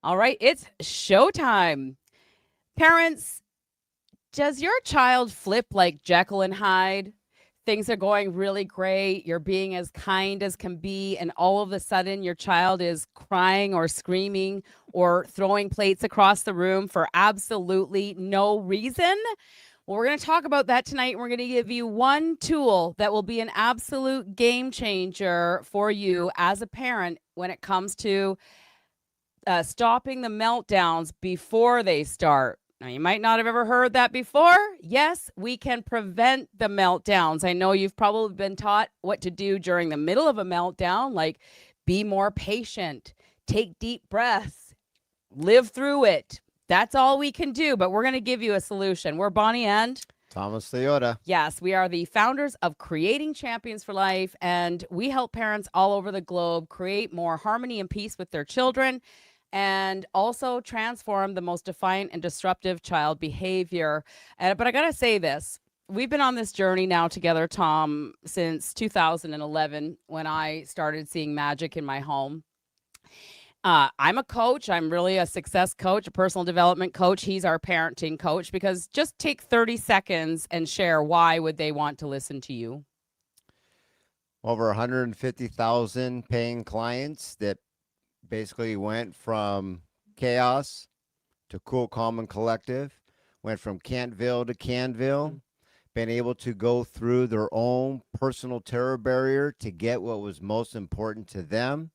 All right, it's showtime. Parents, does your child flip like Jekyll and Hyde? Things are going really great. You're being as kind as can be. And all of a sudden, your child is crying or screaming or throwing plates across the room for absolutely no reason. Well, we're going to talk about that tonight. We're going to give you one tool that will be an absolute game changer for you as a parent when it comes to stopping the meltdowns before they start. Now, you might not have ever heard that before. Yes, we can prevent the meltdowns. I know you've probably been taught what to do during the middle of a meltdown, like be more patient, take deep breaths, live through it. That's all we can do, but we're going to give you a solution. We're Bonnie and Thomas Liotta. Yes, we are the founders of Creating Champions for Life, and we help parents all over the globe create more harmony and peace with their children and also transform the most defiant and disruptive child behavior. But I got to say this. We've been on this journey now together, Tom, since 2011 when I started seeing magic in my home. I'm a coach. I'm really a success coach, a personal development coach. He's our parenting coach because just take 30 seconds and share why would they want to listen to you. Over 150,000 paying clients that basically went from chaos to cool, calm, and collective, went from Cantville to Canville, been able to go through their own personal terror barrier to get what was most important to them.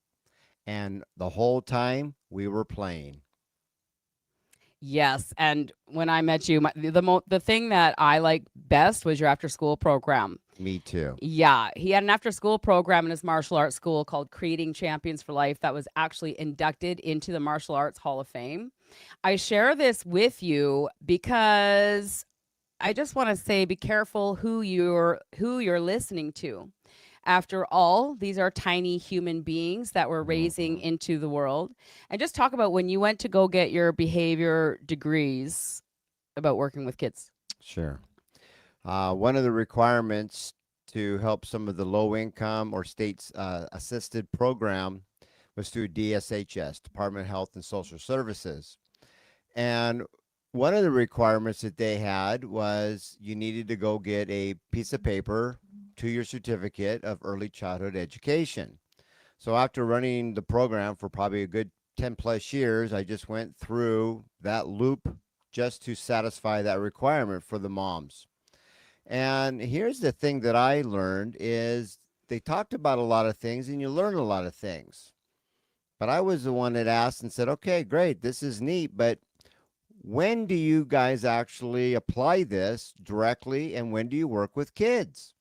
And the whole time we were playing. Yes, and when I met you, the thing that I like best was your after school program. Me too. Yeah, he had an after school program in his martial arts school called Creating Champions for Life that was actually inducted into the Martial Arts Hall of Fame. I share this with you because I just want to say be careful who you're listening to. After all, these are tiny human beings that we're raising into the world. And just talk about when you went to go get your behavior degrees about working with kids. Sure. One of the requirements to help some of the low income or states assisted program was through DSHS, Department of Health and Social Services. And one of the requirements that they had was you needed to go get a piece of paper, 2-year certificate of early childhood education. So after running the program for probably a good 10 plus years, I just went through that loop just to satisfy that requirement for the moms. And here's the thing that I learned is they talked about a lot of things and you learn a lot of things. But I was the one that asked and said, okay, great, this is neat, but when do you guys actually apply this directly and when do you work with kids?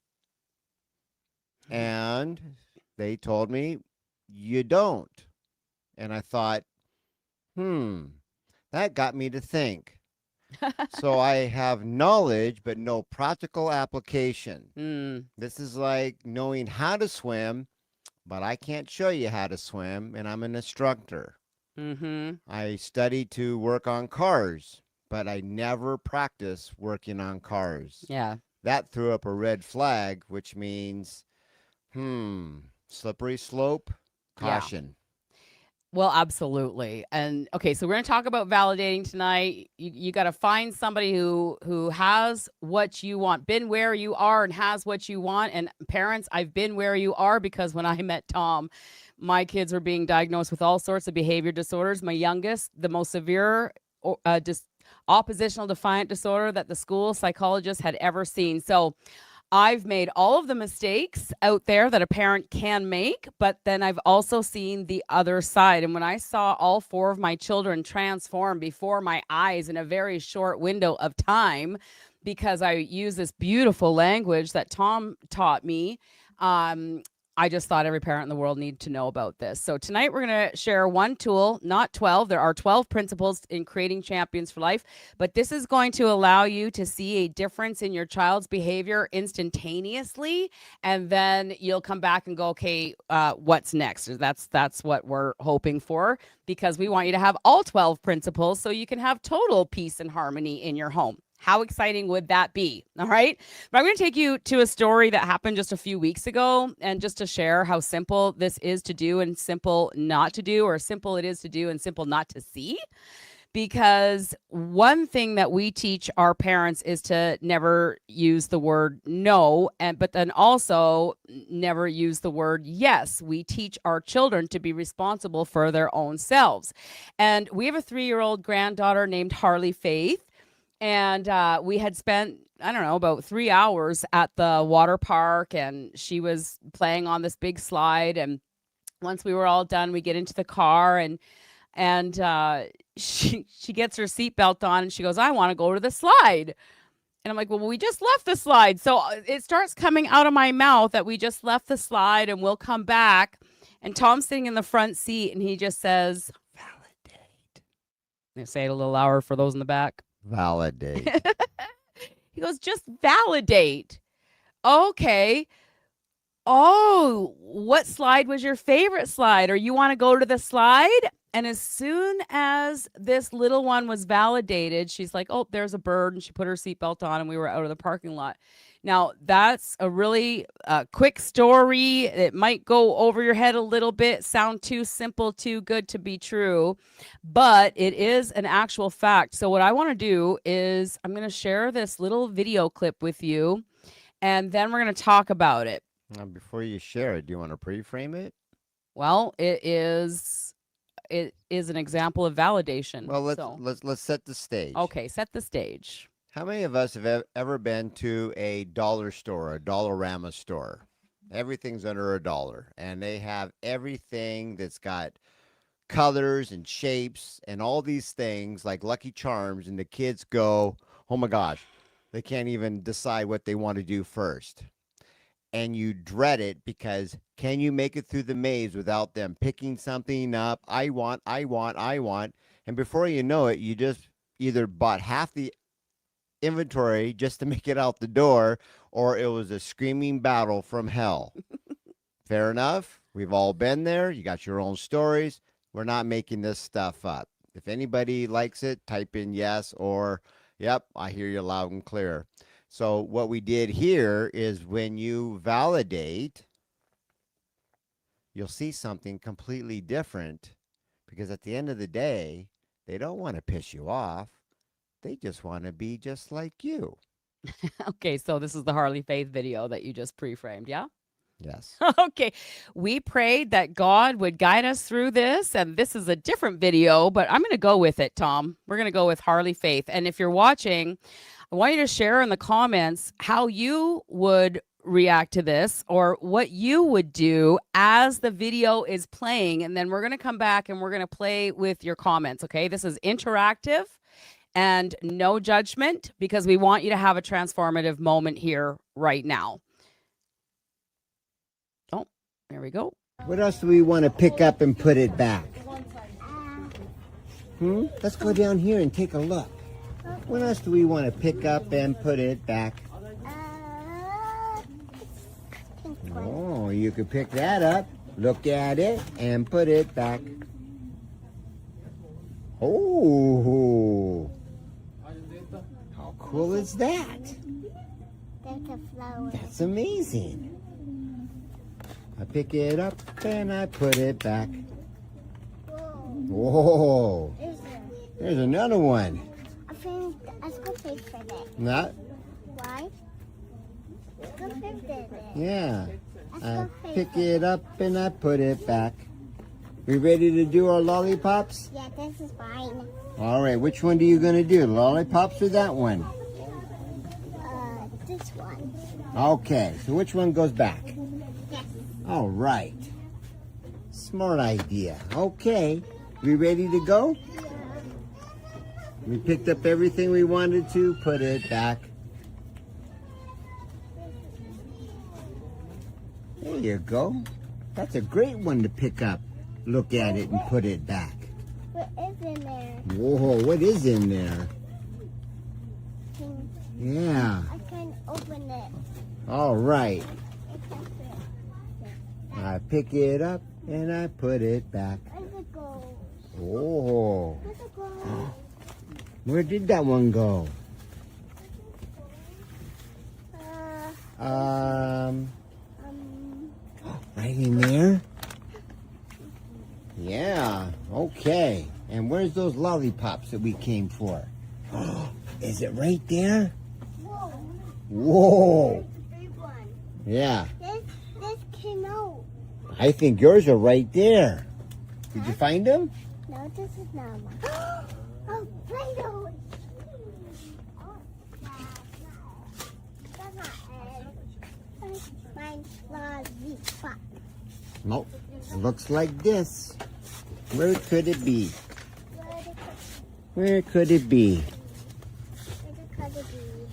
And they told me, you don't. And I thought, that got me to think. So I have knowledge, but no practical application. This is like knowing how to swim, but I can't show you how to swim, and I'm an instructor. I studied to work on cars, but I never practiced working on cars. Yeah. That threw up a red flag, which means slippery slope, caution. Well, absolutely. And okay, so we're going to talk about validating tonight. You got to find somebody who has what you want, been where you are and has what you want. And parents, I've been where you are because when I met Tom, my kids were being diagnosed with all sorts of behavior disorders. My youngest, the most severe oppositional defiant disorder that the school psychologist had ever seen. So I've made all of the mistakes out there that a parent can make, but then I've also seen the other side. And when I saw all 4 of my children transform before my eyes in a very short window of time, because I use this beautiful language that Tom taught me, I just thought every parent in the world needed to know about this. So tonight we're going to share one tool, not 12. There are 12 principles in Creating Champions for Life, but this is going to allow you to see a difference in your child's behavior instantaneously, and then you'll come back and go, okay, what's next? That's what we're hoping for, because we want you to have all 12 principles so you can have total peace and harmony in your home. How exciting would that be? All right. But I'm going to take you to a story that happened just a few weeks ago, and just to share how simple this is to do and simple not to do, or simple it is to do and simple not to see. Because one thing that we teach our parents is to never use the word no, but then also never use the word yes. We teach our children to be responsible for their own selves. And we have a 3-year-old granddaughter named Harley Faith. And we had spent, I don't know, about 3 hours at the water park, and she was playing on this big slide. And once we were all done, we get into the car, and she gets her seatbelt on, and she goes, "I want to go to the slide." And I'm like, "Well, we just left the slide." So it starts coming out of my mouth that we just left the slide and we'll come back. And Tom's sitting in the front seat, and he just says, "Validate." I'm gonna say it a little louder for those in the back. Validate. He goes, "Just validate." Okay. Oh, what slide was your favorite slide? Or you want to go to the slide? And as soon as this little one was validated, she's like, "Oh, there's a bird." And she put her seatbelt on, and we were out of the parking lot. Now, that's a really quick story. It might go over your head a little bit, sound too simple, too good to be true, but it is an actual fact. So what I want to do is I'm going to share this little video clip with you, and then we're going to talk about it. Now, before you share it, do you want to pre-frame it? Well, it is an example of validation. Well, let's set the stage. Okay, set the stage. How many of us have ever been to a dollar store, a Dollarama store? Everything's under $1, and they have everything that's got colors and shapes and all these things like Lucky Charms, and the kids go, "Oh my gosh," they can't even decide what they want to do first. And you dread it because can you make it through the maze without them picking something up? I want. And before you know it, you just either bought half the inventory just to make it out the door, or it was a screaming battle from hell. Fair enough. We've all been there. You got your own stories. We're not making this stuff up. If anybody likes it, type in yes or yep, I hear you loud and clear. So what we did here is when you validate, you'll see something completely different, because at the end of the day, they don't want to piss you off. They just want to be just like you. Okay, so this is the Harley Faith video that you just pre-framed, yeah? Yes. Okay, we prayed that God would guide us through this, and this is a different video, but I'm going to go with it, Tom. We're going to go with Harley Faith. And if you're watching, I want you to share in the comments how you would react to this, or what you would do as the video is playing. And then we're going to come back and we're going to play with your comments, okay? This is interactive and no judgment, because we want you to have a transformative moment here right now. Oh, there we go. What else do we want to pick up and put it back? Let's go down here and take a look. What else do we want to pick up and put it back? Oh, you could pick that up, look at it, and put it back. Oh, how cool is that? That's a flower. That's amazing. I pick it up and I put it back. Whoa, there's another one. I think let's go pay for that. Not? Why? Let's go pay for that. Yeah. I pick it up and I put it back. We ready to do our lollipops? Yeah, this is fine. All right, which one are you going to do? Lollipops or that one? This one. Okay, so which one goes back? Yes. All right. Smart idea. Okay, we ready to go? We picked up everything we wanted to, put it back. There you go. That's a great one to pick up. Look at it and put it back. What is in there? Whoa, what is in there? Yeah. I can open it. All right. It's up there. I pick it up and I put it back. Where's it go? Oh, Where's it go? where did that one go? And where's those lollipops that we came for? Is it right there? Whoa. Whoa. It's a big one. Yeah. This came out. I think yours are right there. Did you find them? No, this is not one. Oh, Play-Doh. That's not it. Mine lollipop. Nope. Looks like this. Where could it be? Where could it be? Where could it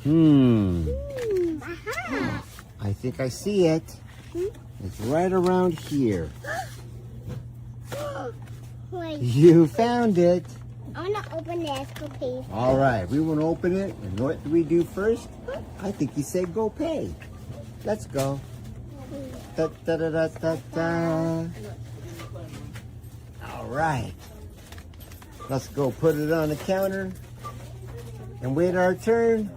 be? Aha. I think I see it. It's right around here. Wait, You found it. I want to open the escapade. All right, we want to open it. And what do we do first? I think he said go pay. Let's go. Da, da, da, da, da, da. All right. Let's go put it on the counter and wait our turn.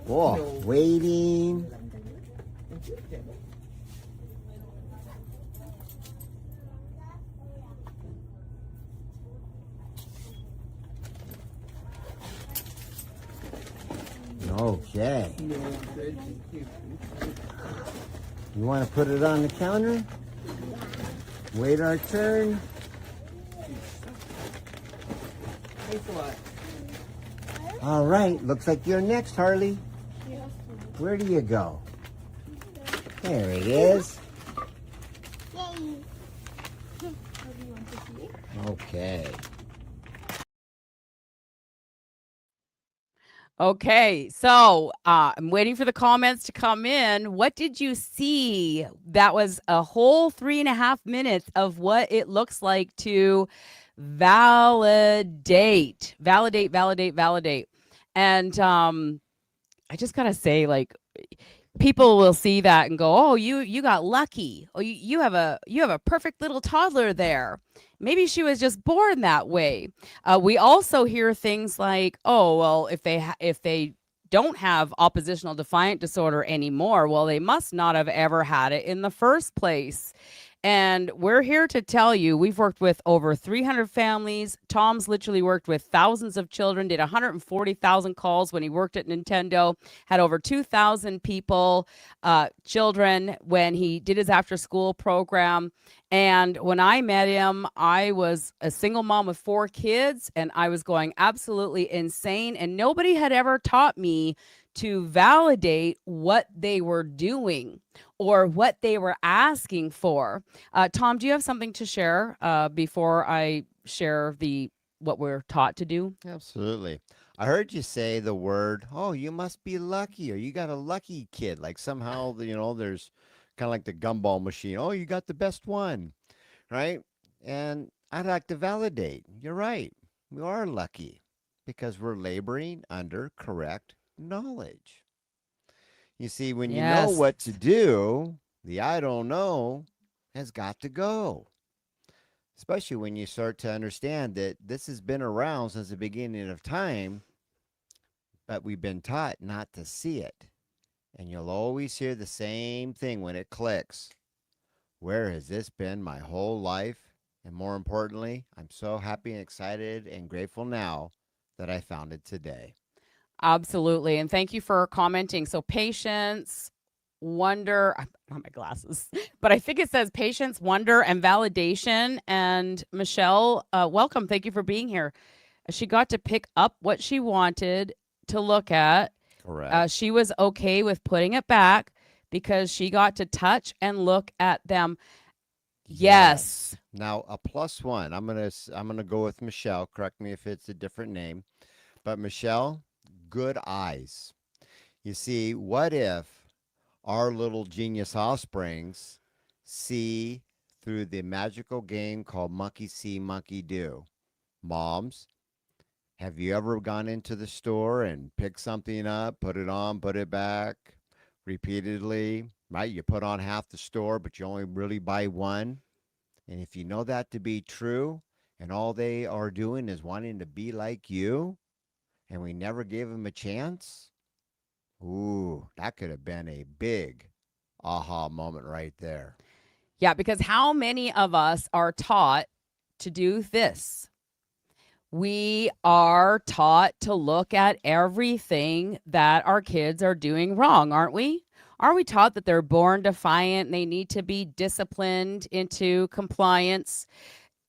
Whoa, waiting. Okay. You want to put it on the counter? Wait our turn. All right. Looks like you're next, Harley. Where do you go? There it is. Yay. Okay. Okay, so I'm waiting for the comments to come in. What did you see? That was a whole 3.5 minutes of what it looks like to validate. And I just gotta say, like, people will see that and go, "Oh, you got lucky. Oh, you have a perfect little toddler there. Maybe she was just born that way." We also hear things like, "Oh, well, if they don't have oppositional defiant disorder anymore, well, they must not have ever had it in the first place." And we're here to tell you, we've worked with over 300 families. Tom's literally worked with thousands of children, did 140,000 calls when he worked at Nintendo, had over 2,000 people, children, when he did his after school program. And when I met him, I was a single mom with 4 kids, and I was going absolutely insane. And nobody had ever taught me to validate what they were doing or what they were asking for. Tom, do you have something to share before I share what we're taught to do? Absolutely. I heard you say the word, "Oh, you must be lucky," or "You got a lucky kid." Like somehow, there's kind of like the gumball machine. "Oh, you got the best one," right? And I'd like to validate. You're right. We are lucky because we're laboring under correct knowledge. You see, when you know Yes. what to do, the "I don't know" has got to go. Especially when you start to understand that this has been around since the beginning of time, but we've been taught not to see it. And you'll always hear the same thing when it clicks. Where has this been my whole life? And more importantly, I'm so happy and excited and grateful now that I found it today. Absolutely. And thank you for commenting. So patience, wonder, I don't have my glasses, but I think it says patience, wonder, and validation. And Michelle, welcome. Thank you for being here. She got to pick up what she wanted to look at. Correct. She was okay with putting it back because she got to touch and look at them. Yes. Now a +1. I'm gonna go with Michelle. Correct me if it's a different name, but Michelle, good eyes. You see, what if our little genius offsprings see through the magical game called Monkey See, Monkey Do? Moms, have you ever gone into the store and picked something up, put it on, put it back repeatedly, right? You put on half the store, but you only really buy one. And if you know that to be true, and all they are doing is wanting to be like you, and we never gave them a chance, ooh, that could have been a big aha moment right there. Yeah, because how many of us are taught to do this? We are taught to look at everything that our kids are doing wrong, aren't we? Are we taught that they're born defiant and they need to be disciplined into compliance?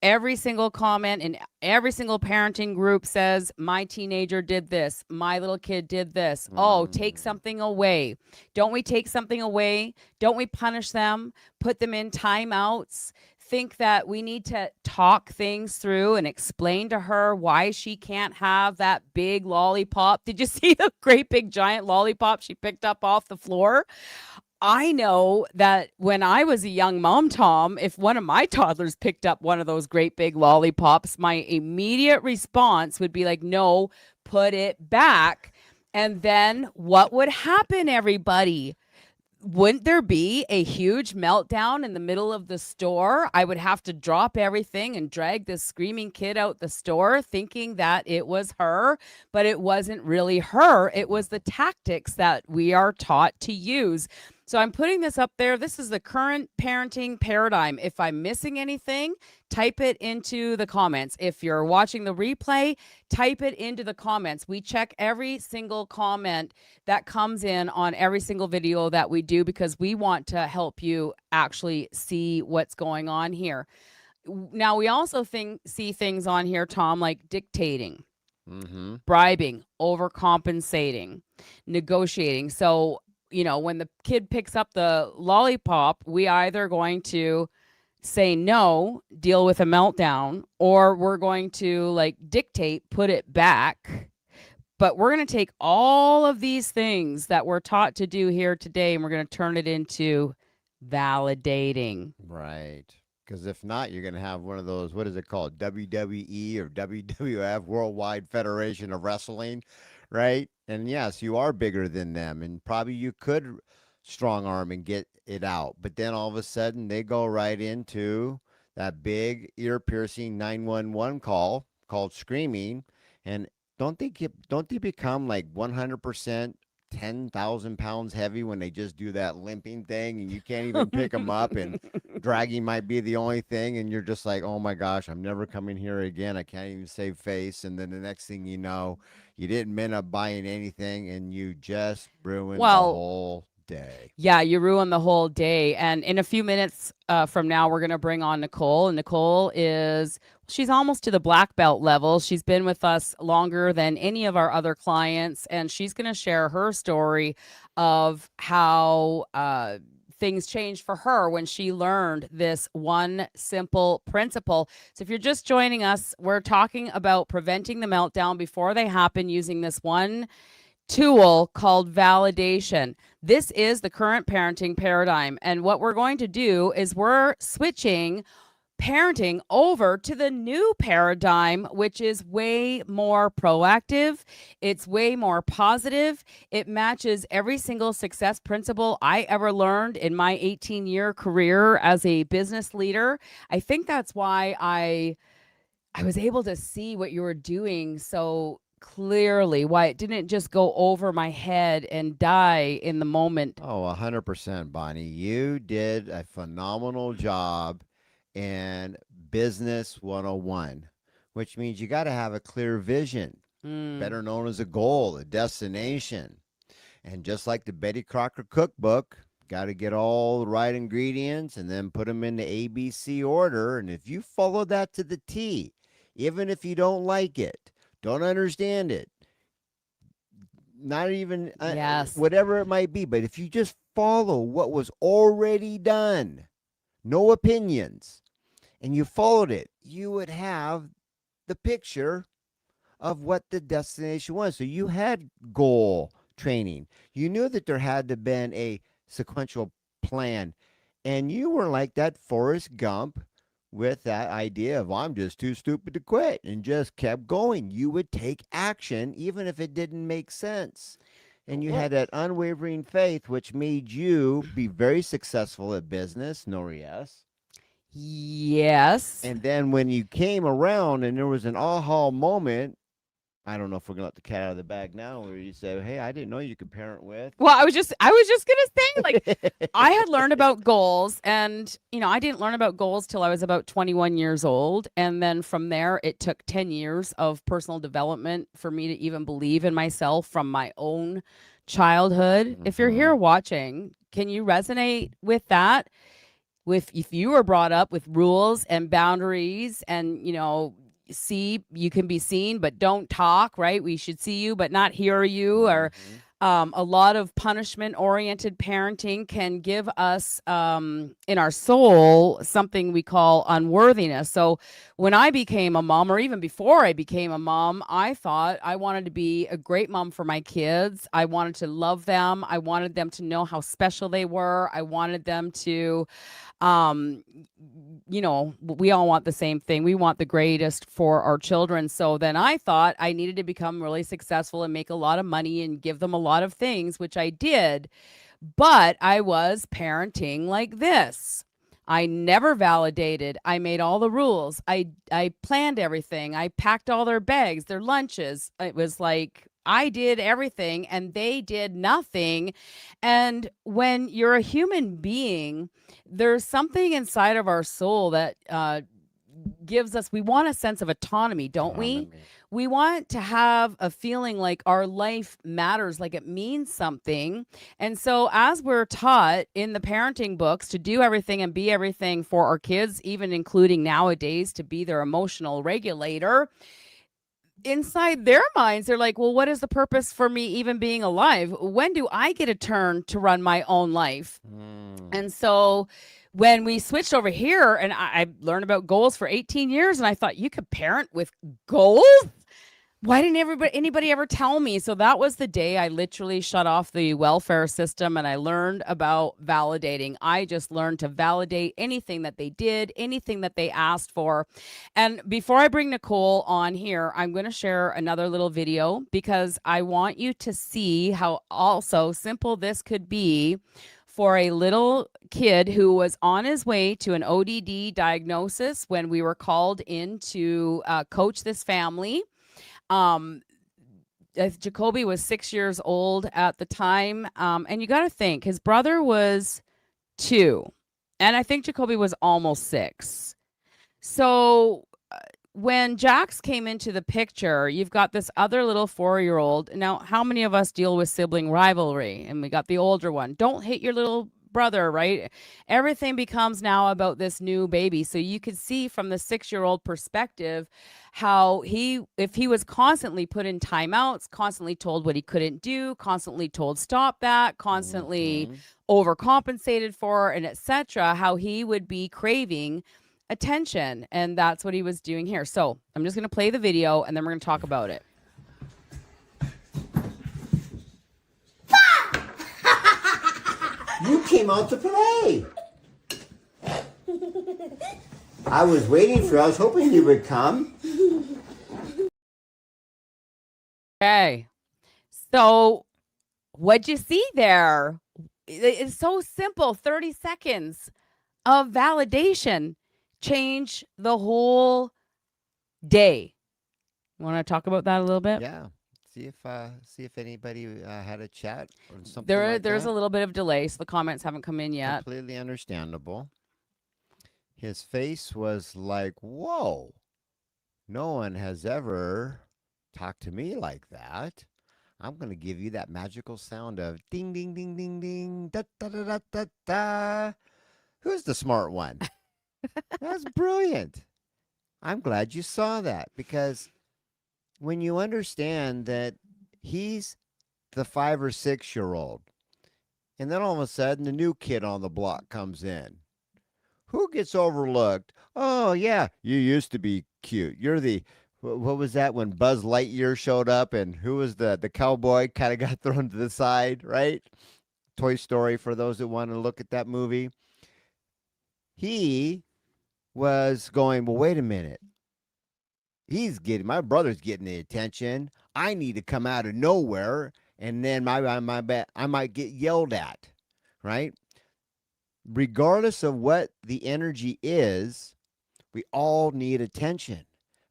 Every single comment in every single parenting group says, my teenager did this, my little kid did this. Oh, take Mm. something away. Don't we take something away? Don't we punish them, put them in timeouts? Think that we need to talk things through and explain to her why she can't have that big lollipop. Did you see the great big giant lollipop she picked up off the floor? I know that when I was a young mom, Tom, if one of my toddlers picked up one of those great big lollipops, my immediate response would be like, no, put it back. And then what would happen, everybody? Wouldn't there be a huge meltdown in the middle of the store? I would have to drop everything and drag this screaming kid out the store thinking that it was her, but it wasn't really her. It was the tactics that we are taught to use. So I'm putting this up there. This is the current parenting paradigm. If I'm missing anything, type it into the comments. If you're watching the replay, type it into the comments. We check every single comment that comes in on every single video that we do because we want to help you actually see what's going on here. Now, we also see things on here, Tom, like dictating, Mm-hmm. bribing, overcompensating, negotiating. So, when the kid picks up the lollipop, we either going to say no, deal with a meltdown, or we're going to like dictate, put it back. But we're going to take all of these things that we're taught to do here today and we're going to turn it into validating. Right. Because if not, you're going to have one of those, what is it called? WWE or WWF, Worldwide Federation of Wrestling, right? And yes, you are bigger than them. And probably you could strong arm and get it out. But then all of a sudden, they go right into that big ear piercing 911 call called screaming. And don't they become like 100% 10,000 pounds heavy when they just do that limping thing and you can't even pick them up and dragging might be the only thing and you're just like, oh my gosh, I'm never coming here again. I can't even save face. And then the next thing you know, you didn't end up buying anything and you just ruined the whole day. Yeah, you ruin the whole day. And in a few minutes from now, we're going to bring on Nicole. And Nicole she's almost to the black belt level. She's been with us longer than any of our other clients. And she's going to share her story of how things changed for her when she learned this one simple principle. So if you're just joining us, we're talking about preventing the meltdown before they happen using this one tool called validation. This is the current parenting paradigm. And what we're going to do is we're switching parenting over to the new paradigm, which is way more proactive. It's way more positive. It matches every single success principle I ever learned in my 18-year career as a business leader. I think that's why I was able to see what you were doing so clearly, why it didn't just go over my head and die in the moment. Oh, 100%, Bonnie. You did a phenomenal job in Business 101, which means you got to have a clear vision, better known as a goal, a destination. And just like the Betty Crocker cookbook, got to get all the right ingredients and then put them in the ABC order. And if you follow that to the T, even if you don't like it, don't understand it, not even whatever it might be, but if you just follow what was already done, no opinions, and you followed it, you would have the picture of what the destination was. So you had goal training. You knew that there had to have been a sequential plan, and you were like that Forrest Gump with that idea of I'm just too stupid to quit and just kept going. You would take action even if it didn't make sense. And you had that unwavering faith, which made you be very successful at business, Norias. Yes. And then when you came around and there was an aha moment, I don't know if we're gonna let the cat out of the bag now, or you say, "Hey, I didn't know you could parent with." Well, I was just gonna say, like, I had learned about goals, and I didn't learn about goals till I was about 21 years old, and then from there, it took 10 years of personal development for me to even believe in myself from my own childhood. If you're here watching, can you resonate with that? With if you were brought up with rules and boundaries, and see, you can be seen but don't talk, right? We should see you but not hear you, or a lot of punishment oriented parenting can give us in our soul something we call unworthiness. So when I became a mom, or even before I became a mom, I thought I wanted to be a great mom for my kids. I wanted to love them. I wanted them to know how special they were. I wanted them to we all want the same thing. We want the greatest for our children. So then I thought I needed to become really successful and make a lot of money and give them a lot of things, which I did. But I was parenting like this. I never validated. I made all the rules. I planned everything. I packed all their bags, their lunches. It was like I did everything and they did nothing. And when you're a human being, there's something inside of our soul that gives us, we want a sense of autonomy, don't we? We want to have a feeling like our life matters, like it means something. And so as we're taught in the parenting books to do everything and be everything for our kids, even including nowadays to be their emotional regulator, inside their minds, they're like, well, what is the purpose for me even being alive? When do I get a turn to run my own life? And so when we switched over here, and I learned about goals for 18 years, and I thought, you could parent with goals? Why didn't anybody ever tell me? So that was the day I literally shut off the welfare system and I learned about validating. I just learned to validate anything that they did, anything that they asked for. And before I bring Nicole on here, I'm going to share another little video because I want you to see how also simple this could be for a little kid who was on his way to an ODD diagnosis when we were called in to coach this family. Jacoby was 6 years old at the time. And you got to think his brother was 2. And I think Jacoby was almost 6. So when Jax came into the picture, you've got this other little 4-year-old. Now, how many of us deal with sibling rivalry? And we got the older one. Don't hit your little brother, right? Everything becomes now about this new baby. So you could see from the 6-year-old perspective how if he was constantly put in timeouts, constantly told what he couldn't do, constantly told stop that, constantly overcompensated for, and etc., how he would be craving attention. And that's what he was doing here. So I'm just going to play the video and then we're going to talk about it. You came out to play. I was waiting for you. I was hoping you would come. Okay. So what'd you see there? It's so simple. 30 seconds of validation change the whole day. You want to talk about that a little bit? Yeah. See if anybody had a chat or something. There's a little bit of delay, so the comments haven't come in yet. Completely understandable. His face was like, whoa, no one has ever talked to me like that. I'm going to give you that magical sound of ding, ding, ding, ding, ding, da, da, da, da, da, da. Who's the smart one? That's brilliant. I'm glad you saw that, because when you understand that he's the 5 or 6-year-old, and then all of a sudden the new kid on the block comes in, who gets overlooked? Oh, yeah, you used to be cute. You're the, what was that when Buzz Lightyear showed up, and who was the cowboy kind of got thrown to the side, right? Toy Story, for those that want to look at that movie. He was going, well, wait a minute. My brother's getting the attention. I need to come out of nowhere, and then I might get yelled at, right? Regardless of what the energy is, we all need attention.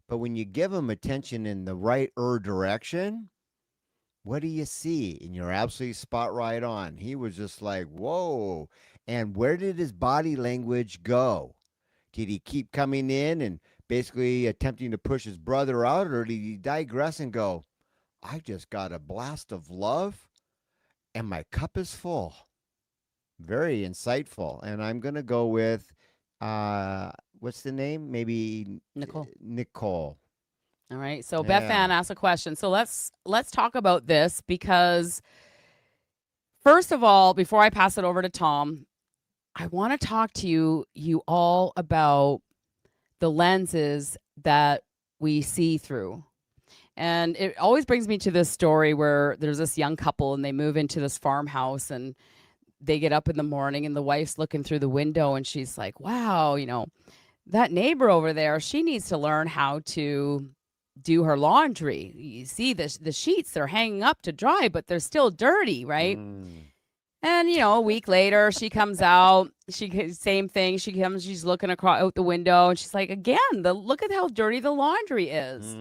But when you give them attention in the right direction, what do you see? And you're absolutely spot right on. He was just like, whoa. And where did his body language go? Did he keep coming in and basically attempting to push his brother out, or did he digress and go, I just got a blast of love and my cup is full? Very insightful. And I'm going to go with, what's the name? Maybe Nicole. Nicole. All right. So Yeah. Beth Ann asked a question. So let's talk about this, because first of all, before I pass it over to Tom, I want to talk to you all about the lenses that we see through. And it always brings me to this story where there's this young couple and they move into this farmhouse, and they get up in the morning and the wife's looking through the window and she's like, wow, that neighbor over there, she needs to learn how to do her laundry. You see the sheets, they're hanging up to dry, but they're still dirty, right? And, a week later, she comes out. Same thing. She's looking out the window, and she's like, again, look at how dirty the laundry is.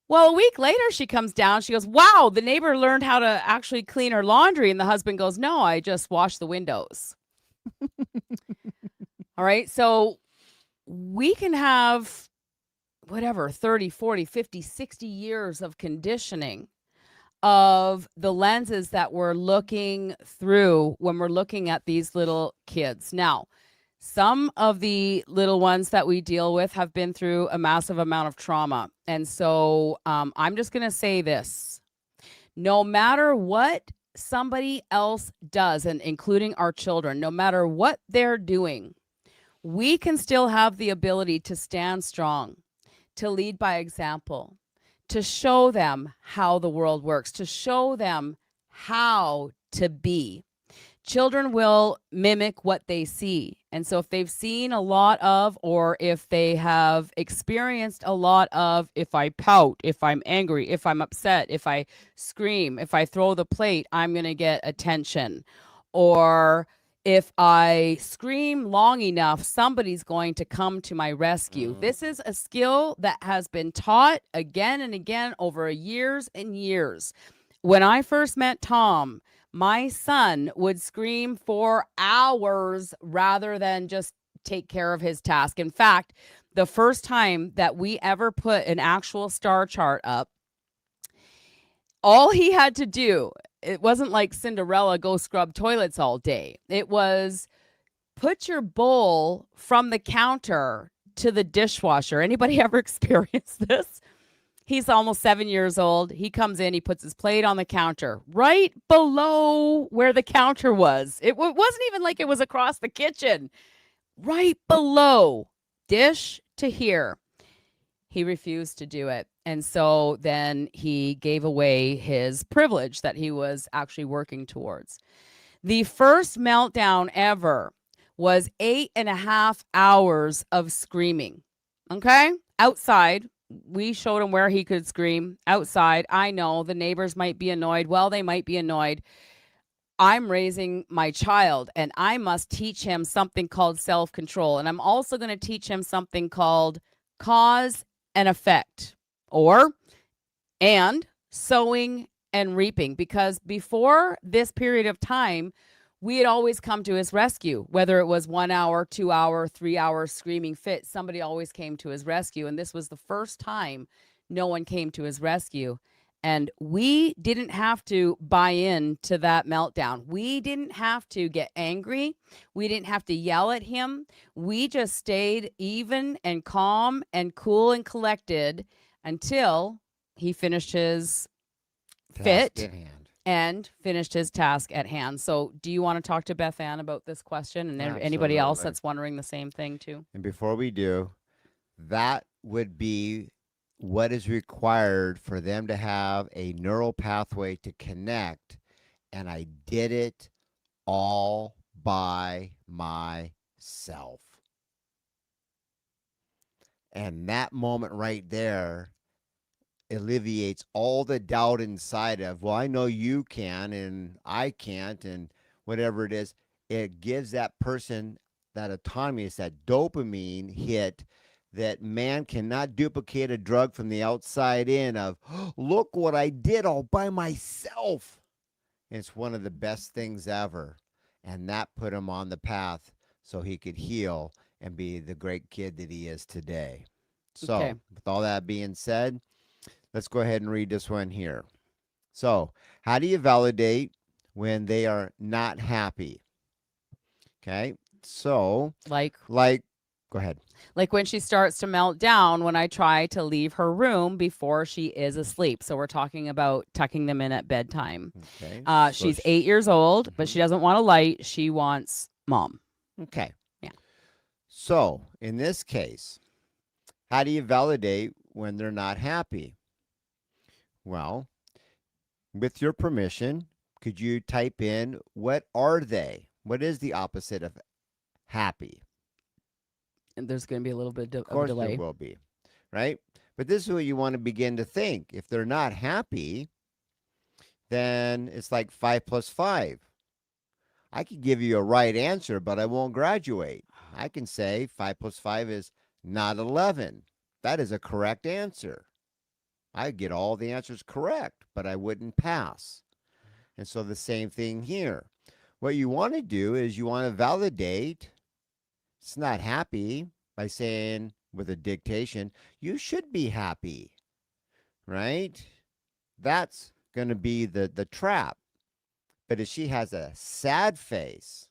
Well, a week later, she comes down. She goes, wow, the neighbor learned how to actually clean her laundry. And the husband goes, no, I just washed the windows. All right. So we can have whatever, 30, 40, 50, 60 years of conditioning of the lenses that we're looking through when we're looking at these little kids. Now, some of the little ones that we deal with have been through a massive amount of trauma. And so I'm just going to say this. No matter what somebody else does, and including our children, no matter what they're doing, we can still have the ability to stand strong, to lead by example, to show them how the world works, to show them how to be. Children will mimic what they see. And so if they've seen a lot of, or if they have experienced a lot of, if I pout, if I'm angry, if I'm upset, if I scream, if I throw the plate, I'm going to get attention. Or if I scream long enough, somebody's going to come to my rescue. This is a skill that has been taught again and again over years and years. When I first met Tom, my son would scream for hours rather than just take care of his task. In fact, the first time that we ever put an actual star chart up, all he had to do, it wasn't like Cinderella, go scrub toilets all day. It was put your bowl from the counter to the dishwasher. Anybody ever experienced this? He's almost 7 years old. He comes in, he puts his plate on the counter right below where the counter was. It wasn't even like it was across the kitchen. Right below, dish to here. He refused to do it. And so then he gave away his privilege that he was actually working towards. The first meltdown ever was 8.5 hours of screaming. Okay? Outside. We showed him where he could scream outside. I know the neighbors might be annoyed. Well, they might be annoyed. I'm raising my child, and I must teach him something called self-control. And I'm also going to teach him something called cause and effect, and sowing and reaping. Because before this period of time, we had always come to his rescue, whether it was 1 hour, 2 hour, 3 hour screaming fit, somebody always came to his rescue. And this was the first time no one came to his rescue. And we didn't have to buy in to that meltdown. We didn't have to get angry. We didn't have to yell at him. We just stayed even and calm and cool and collected until he finished his fit and finished his task at hand. So do you want to talk to Beth Ann about this question, and anybody else that's wondering the same thing too? And before we do, that would be what is required for them to have a neural pathway to connect. And I did it all by myself. And that moment right there alleviates all the doubt inside of, well, I know you can and I can't, and whatever it is. It gives that person that autonomy, it's that dopamine hit that man cannot duplicate a drug from the outside in of, "Oh, look what I did all by myself." And it's one of the best things ever. And that put him on the path so he could heal and be the great kid that he is today. Okay. So, with all that being said, let's go ahead and read this one here. So, how do you validate when they are not happy? Okay. So, Like go ahead. like when she starts to melt down when I try to leave her room before she is asleep. So we're talking about tucking them in at bedtime. Okay. So She's 8 years old, but she doesn't want a light. She wants mom. okay. Yeah. So, in this case, how do you validate when they're not happy? Well, with your permission, could you type in what are they? What is the opposite of happy? And there's going to be a little bit Of of course, delay. there will be, right? But this is what you want to begin to think. If they're not happy, then it's like 5 plus 5. I could give you a right answer, but I won't graduate. I can say 5 plus 5 is not 11. That is a correct answer. I get all the answers correct, but I wouldn't pass. And so the same thing here. What you want to do is you want to validate it's not happy by saying with a dictation, you should be happy, right? That's going to be the trap. But if she has a sad face,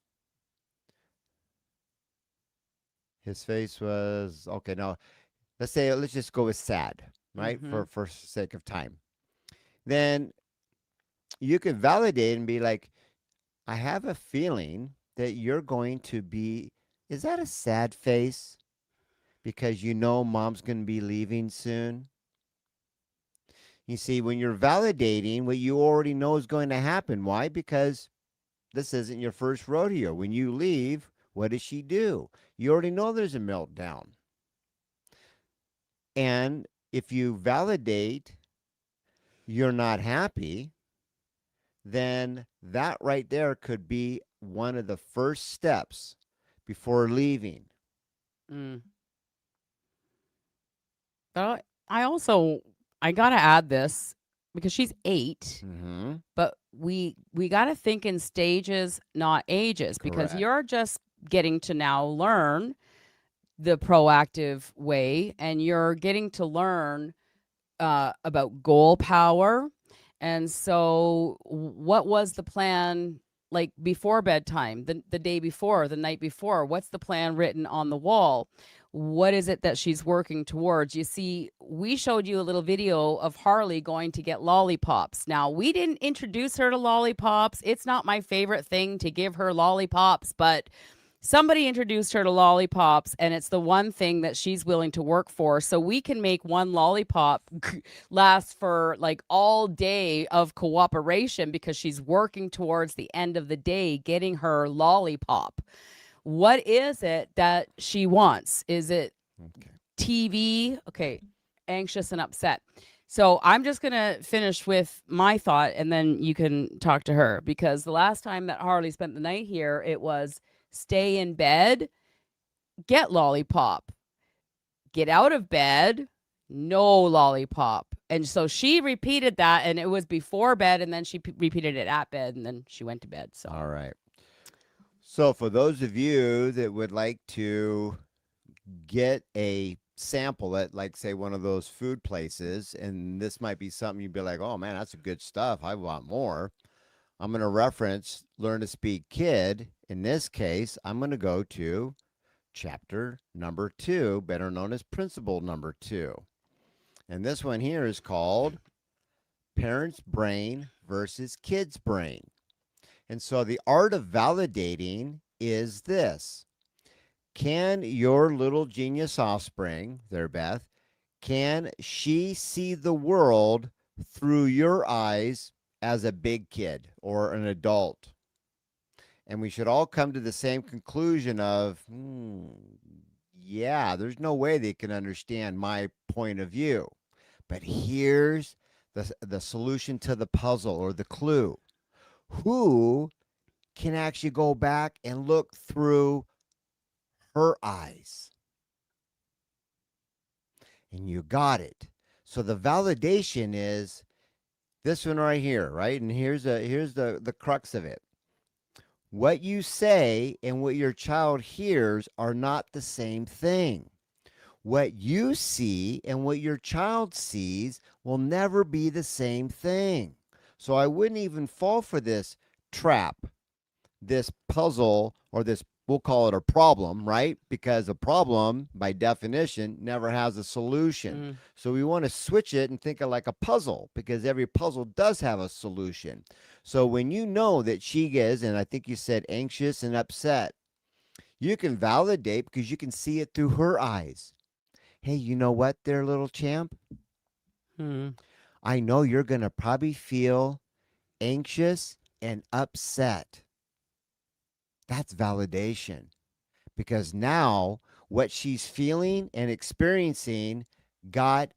his face was okay. No, let's just go with sad, right? Mhm. For sake of time. Then you could validate and be like, I have a feeling that you're going to be. Is that a sad face? Because you know mom's going to be leaving soon. You see, when you're validating what you already know is going to happen. Why? Because this isn't your first rodeo. When you leave, what does she do? You already know there's a meltdown. And if you validate you're not happy, then that right there could be one of the first steps before leaving. Mm. But I gotta add this because she's 8, Mm-hmm. but we gotta think in stages, not ages, because Correct. you're just getting to now learn the proactive way, and you're getting to learn about goal power. And so, what was the plan like before bedtime, the day before, the night before? What's the plan written on the wall? What is it that she's working towards? You see, we showed you a little video of Harley going to get lollipops. Now, we didn't introduce her to lollipops. It's not my favorite thing to give her lollipops, but somebody introduced her to lollipops, and it's the one thing that she's willing to work for. So we can make one lollipop last for like all day of cooperation because she's working towards the end of the day getting her lollipop. What is it that she wants? Is it Okay. TV? Okay, anxious and upset. So I'm just going to finish with my thought and then you can talk to her, because the last time that Harley spent the night here, it was stay in bed, get lollipop, get out of bed, no lollipop. And so she repeated that, and it was before bed, and then she repeated it at bed, and then she went to bed. So All right. So for those of you that would like to get a sample at, like, say, one of those food places, and this might be something you'd be like, oh man, that's good stuff, I want more. I'm going to reference Learn to Speak Kid. In this case, I'm going to go to chapter number 2, better known as principle number 2. And this one here is called Parents' Brain versus Kids' Brain. And so the art of validating is this. Can your little genius offspring, there, Beth, can she see the world through your eyes as a big kid or an adult? And we should all come to the same conclusion of, yeah, there's no way they can understand my point of view. But here's the solution to the puzzle, or the clue. Who can actually go back and look through her eyes? and you got it. So the validation is this one right here, right? And here's the crux of it. What you say and what your child hears are not the same thing. What you see and what your child sees will never be the same thing. So I wouldn't even fall for this trap, this puzzle, or this, we'll call it a problem, right? Because a problem, by definition, never has a solution. So we want to switch it and think of like a puzzle, because every puzzle does have a solution. So when you know that she is, and I think you said anxious and upset, you can validate because you can see it through her eyes. Hey, you know what there, little champ? I know you're going to probably feel anxious and upset. That's validation, because now what she's feeling and experiencing got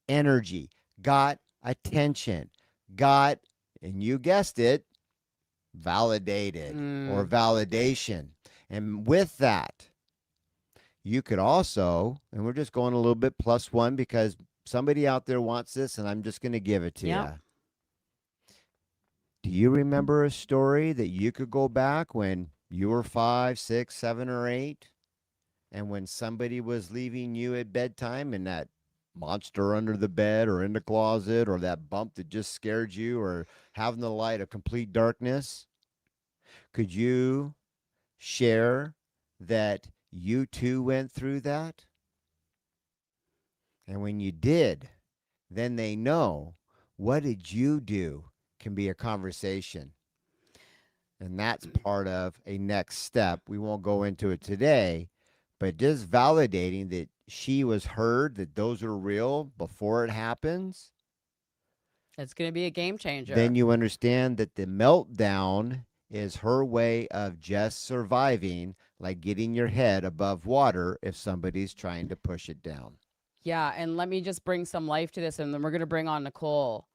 energy, got attention, got, and you guessed it, validated or validation. And with that, you could also, and we're just going a little bit +1 because somebody out there wants this, and I'm just going to give it to you. Do you remember a story that you could go back when you were 5, 6, 7, or 8, and when somebody was leaving you at bedtime, and that monster under the bed or in the closet, or that bump that just scared you, or having the light of complete darkness? Could you share that you too went through that? And when you did, then they know, what did you do can be a conversation. And that's part of a next step. We won't go into it today, but just validating that she was heard, that those are real before it happens. It's going to be a game changer. Then you understand that the meltdown is her way of just surviving, like getting your head above water if somebody's trying to push it down. Yeah, and let me just bring some life to this, and then we're going to bring on Nicole.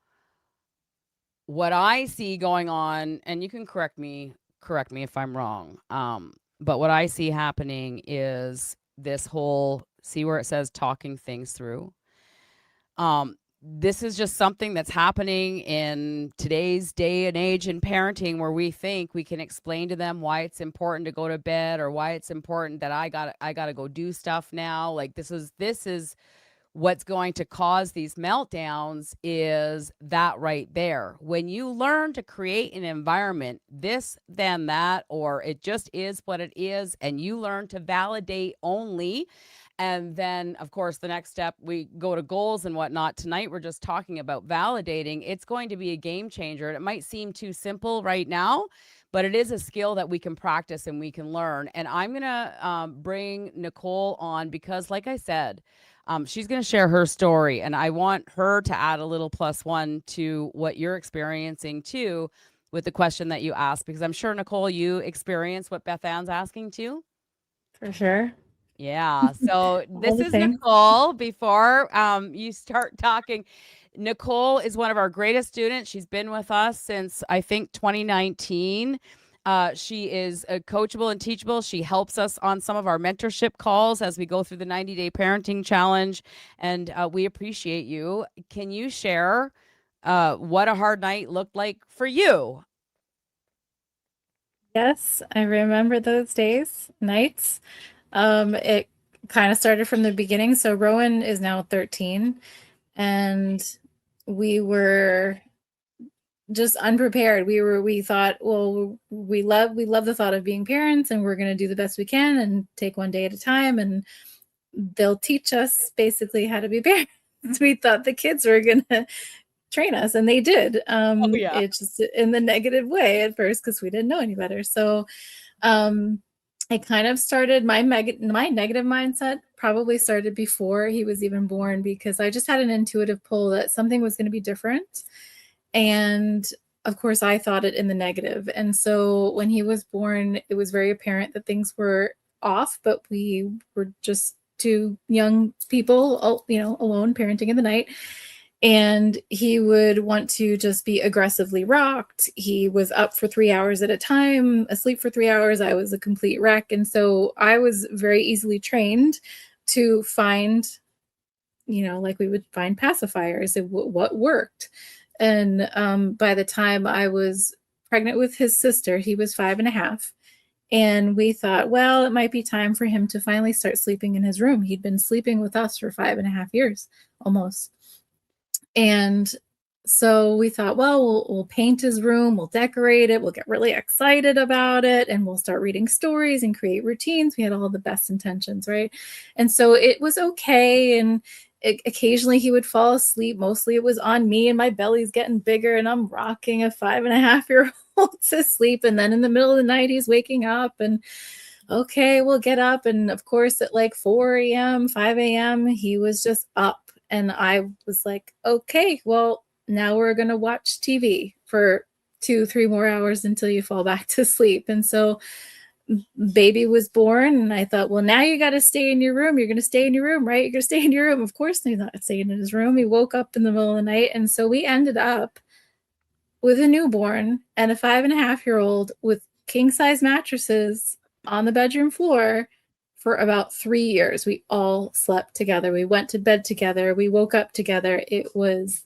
What I see going on, and you can correct me if I'm wrong, but what I see happening is this whole, see where it says talking things through? This is just something that's happening in today's day and age in parenting, where we think we can explain to them why it's important to go to bed, or why it's important that I gotta go do stuff now. Like this is what's going to cause these meltdowns, is that right there. When you learn to create an environment, this, then that, or it just is what it is, and you learn to validate only. And then, of course, the next step, we go to goals and whatnot. Tonight, we're just talking about validating. It's going to be a game changer. It might seem too simple right now, but it is a skill that we can practice and we can learn. And I'm going to bring Nicole on because, like I said, she's going to share her story, and I want her to add a little +1 to what you're experiencing too, with the question that you asked, because I'm sure, Nicole, you experience what Beth Ann's asking too. For sure. Yeah. So this is Nicole. Before you start talking, Nicole is one of our greatest students. She's been with us since, I think, 2019. She is coachable and teachable. She helps us on some of our mentorship calls as we go through the 90-day parenting challenge, and we appreciate you. Can you share what a hard night looked like for you? Yes, I remember those nights. It kind of started from the beginning. So Rowan is now 13, and we were just unprepared. We thought, well, we love the thought of being parents, and we're going to do the best we can and take one day at a time, and they'll teach us basically how to be parents. We thought the kids were going to train us, and they did. It's just in the negative way at first because we didn't know any better. So it kind of started, my negative mindset probably started before he was even born, because I just had an intuitive pull that something was going to be different. And of course, I thought it in the negative. And so when he was born, it was very apparent that things were off, but we were just two young people, alone parenting in the night. And he would want to just be aggressively rocked. He was up for 3 hours at a time, asleep for 3 hours. I was a complete wreck. And so I was very easily trained to find like we would find pacifiers and what worked. And by the time I was pregnant with his sister, he was 5.5. And we thought, well, it might be time for him to finally start sleeping in his room. He'd been sleeping with us for 5.5 years almost. And so we thought, well, we'll paint his room, we'll decorate it, we'll get really excited about it, and we'll start reading stories and create routines. We had all the best intentions, right? And so it was okay. And occasionally he would fall asleep. Mostly it was on me, and my belly's getting bigger, and I'm rocking a 5.5-year-old to sleep. And then in the middle of the night, he's waking up, and okay, we'll get up. And of course, at like 4 a.m., 5 a.m., he was just up. And I was like, okay, well, now we're going to watch TV for 2-3 more hours until you fall back to sleep. And so baby was born, and I thought, well, now you got to stay in your room. You're going to stay in your room, right? You're going to stay in your room. Of course, he's not staying in his room. He woke up in the middle of the night. And so we ended up with a newborn and a 5.5-year-old with king-size mattresses on the bedroom floor for about 3 years. We all slept together. We went to bed together. We woke up together. It was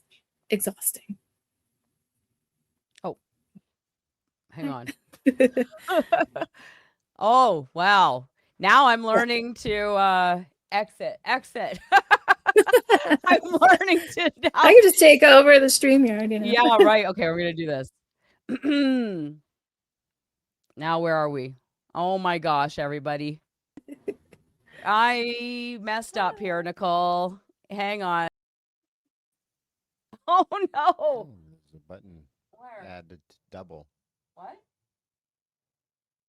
exhausting. Oh, hang on. Oh, wow. Now I'm learning to exit. I'm learning to now. I can just take over the StreamYard, Yeah, right. Okay, we're going to do this. Now, where are we? Oh my gosh, everybody. I messed up here, Nicole. Hang on. Oh no. There's a button. Where? Add it double. What?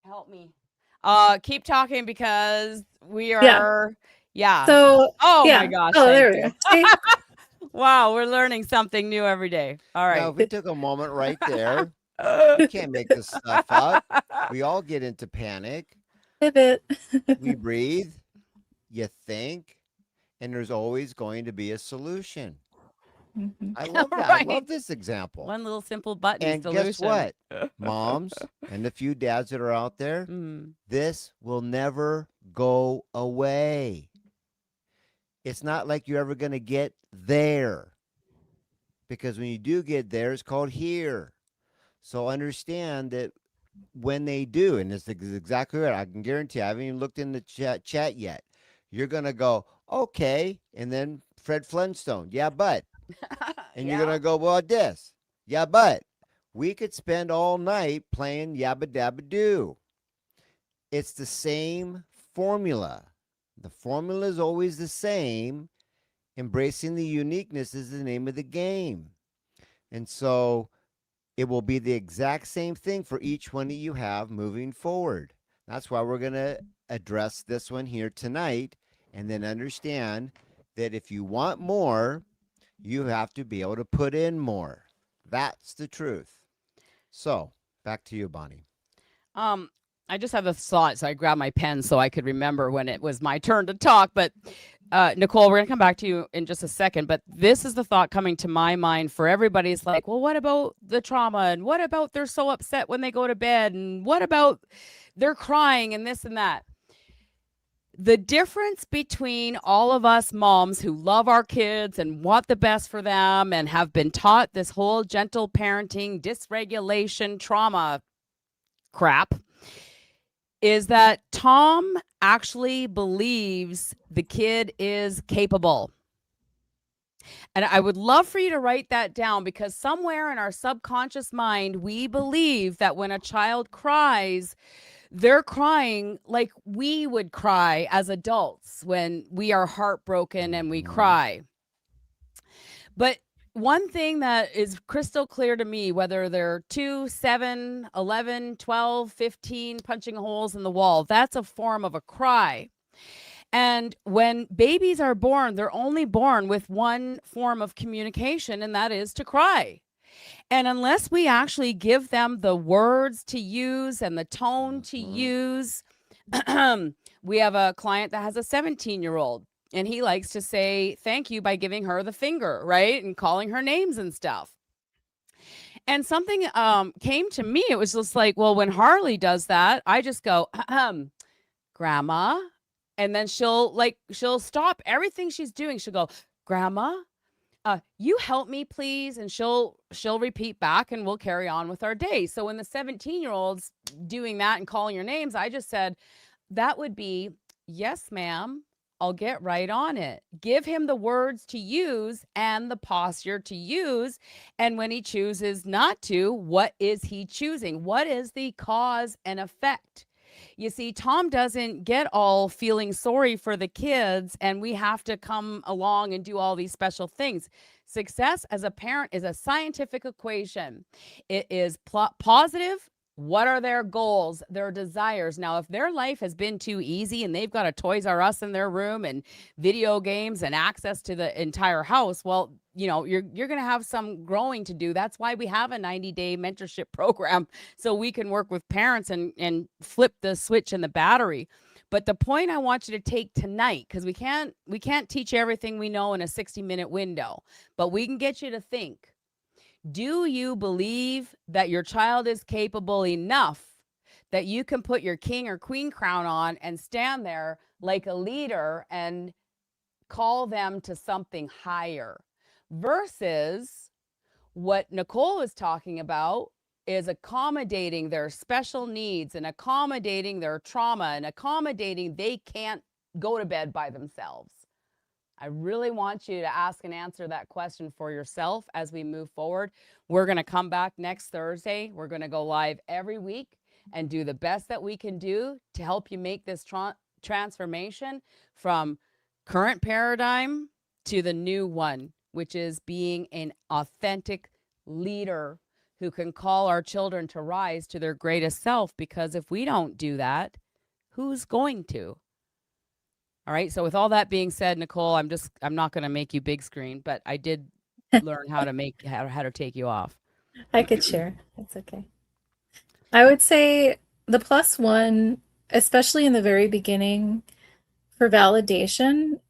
Help me. Keep talking because we are yeah. So Oh yeah. my gosh. Oh, there thank we you. go. Wow, we're learning something new every day. All Now, right. if we took a moment right there, you can't make this stuff up. We all get into panic. Pivot. We breathe, you think, and there's always going to be a solution. Mhm. I love that. Right. I love this example. One little simple button And solution. guess what? Moms and the few dads that are out there, Mm. this will never go away. It's not like you're ever going to get there. Because when you do get there, it's called here. So understand that when they do, and this is exactly right, I can guarantee I haven't even looked in the chat yet. You're going to go, okay. And then Fred Flintstone, yeah, but. And you're going to go, well, this. Yeah, but. We could spend all night playing Yabba Dabba Doo. It's the same formula. The formula is always the same. Embracing the uniqueness is the name of the game. And so it will be the exact same thing for each one that you have moving forward. That's why we're going to address this one here tonight, and then understand that if you want more, you have to be able to put in more. That's the truth. So back to you, Bonnie. I just had this thought, so I grabbed my pen so I could remember when it was my turn to talk. But Nicole, we're gonna come back to you in just a second. But this is the thought coming to my mind for everybody. It's like, well, what about the trauma? And what about they're so upset when they go to bed? And what about they're crying and this and that? The difference between all of us moms who love our kids and want the best for them and have been taught this whole gentle parenting, dysregulation, trauma crap is that Tom actually believes the kid is capable. And I would love for you to write that down, because somewhere in our subconscious mind, we believe that when a child cries, they're crying like we would cry as adults when we are heartbroken and we cry. But one thing that is crystal clear to me, whether they're 2, 7, 11, 12, 15, punching holes in the wall, that's a form of a cry. And when babies are born, they're only born with one form of communication, and that is to cry. And unless we actually give them the words to use and the tone to use, we have a client that has a 17-year-old, and he likes to say thank you by giving her the finger, right? And calling her names and stuff. And something came to me. It was just like, well, when Harley does that, I just go, Grandma. And then she'll stop everything she's doing. She'll go, Grandma, you help me please, and she'll repeat back, and we'll carry on with our day. So when the 17-year-old's doing that and calling your names, I just said that would be, yes ma'am, I'll get right on it. Give him the words to use and the posture to use. And when he chooses not to, what is he choosing? What is the cause and effect? You see, Tom doesn't get all feeling sorry for the kids, and we have to come along and do all these special things. Success as a parent is a scientific equation. It is positive. What are their goals, their desires? Now, if their life has been too easy and they've got a Toys R Us in their room and video games and access to the entire house, well, you're going to have some growing to do. That's why we have a 90-day mentorship program, so we can work with parents and flip the switch in the battery. But the point I want you to take tonight, because we can't teach everything we know in a 60-minute window, but we can get you to think. Do you believe that your child is capable enough that you can put your king or queen crown on and stand there like a leader and call them to something higher? Versus what Nicole is talking about is accommodating their special needs and accommodating their trauma and accommodating they can't go to bed by themselves. I really want you to ask and answer that question for yourself as we move forward. We're going to come back next Thursday. We're going to go live every week and do the best that we can do to help you make this transformation from current paradigm to the new one, which is being an authentic leader who can call our children to rise to their greatest self. Because if we don't do that, who's going to? All right. So with all that being said, Nicole, I'm not going to make you big screen, but I did learn how to take you off. I could share. It's okay. I would say the +1, especially in the very beginning, for validation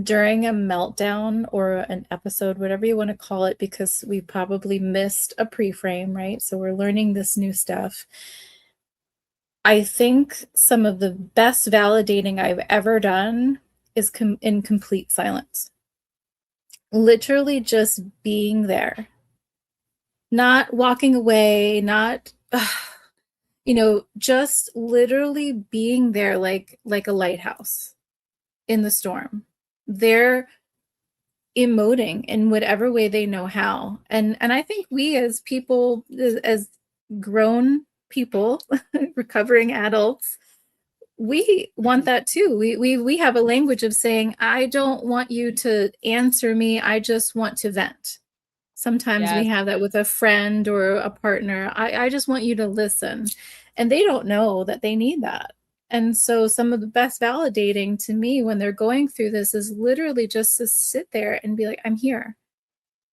during a meltdown or an episode, whatever you want to call it, because we probably missed a pre-frame, right? So we're learning this new stuff. I think some of the best validating I've ever done is in complete silence. Literally just being there. Not walking away, not, just literally being there like a lighthouse in the storm. They're emoting in whatever way they know how. And I think we as people, as grown people, recovering adults, we want that too. We have a language of saying, I don't want you to answer me, I just want to vent. Sometimes Yes. we have that with a friend or a partner. I just want you to listen. And they don't know that they need that. And so some of the best validating to me when they're going through this is literally just to sit there and be like, I'm here.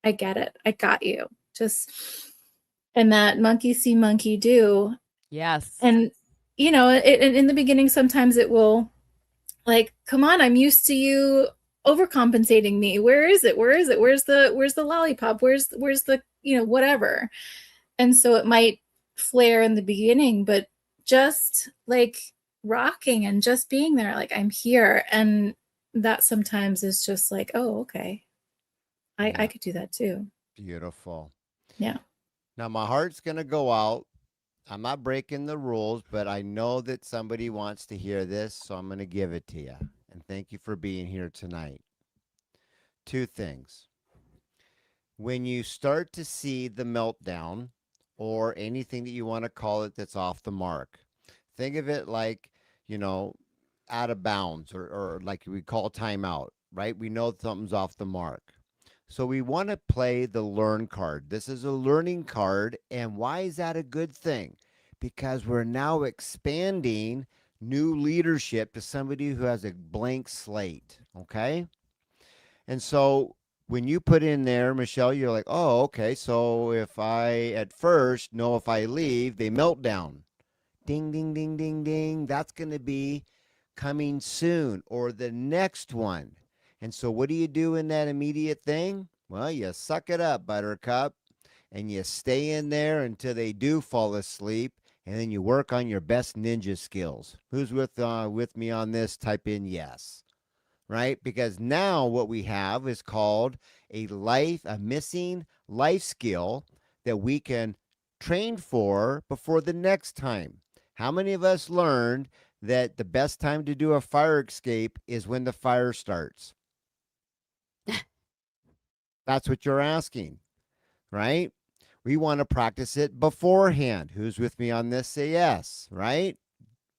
I get it. I got you. And that monkey see, monkey do. Yes. And, in the beginning, sometimes it will like, come on, I'm used to you overcompensating me. Where is it? Where's the lollipop? Where's the, whatever. And so it might flare in the beginning, but just like rocking and just being there, like, I'm here. And that sometimes is just like, oh, okay. I could do that too. Beautiful. Yeah. Now my heart's going to go out. I'm not breaking the rules, but I know that somebody wants to hear this, so I'm going to give it to you. And thank you for being here tonight. 2 things. When you start to see the meltdown or anything that you want to call it that's off the mark, think of it like, out of bounds or like we call timeout, right? We know something's off the mark. So we want to play the learn card. This is a learning card. And why is that a good thing? Because we're now expanding new leadership to somebody who has a blank slate. Okay. And so when you put in there, Michelle, you're like, oh, okay. So if I at first know if I leave, they melt down. Ding, ding, ding, ding, ding. That's going to be coming soon or the next one. And so what do you do in that immediate thing? Well, you suck it up, Buttercup, and you stay in there until they do fall asleep, and then you work on your best ninja skills. Who's with me on this? Type in yes. right? Because now what we have is called a missing life skill that we can train for before the next time. How many of us learned that the best time to do a fire escape is when the fire starts? That's what you're asking, right? We want to practice it beforehand. Who's with me on this? Say yes, right?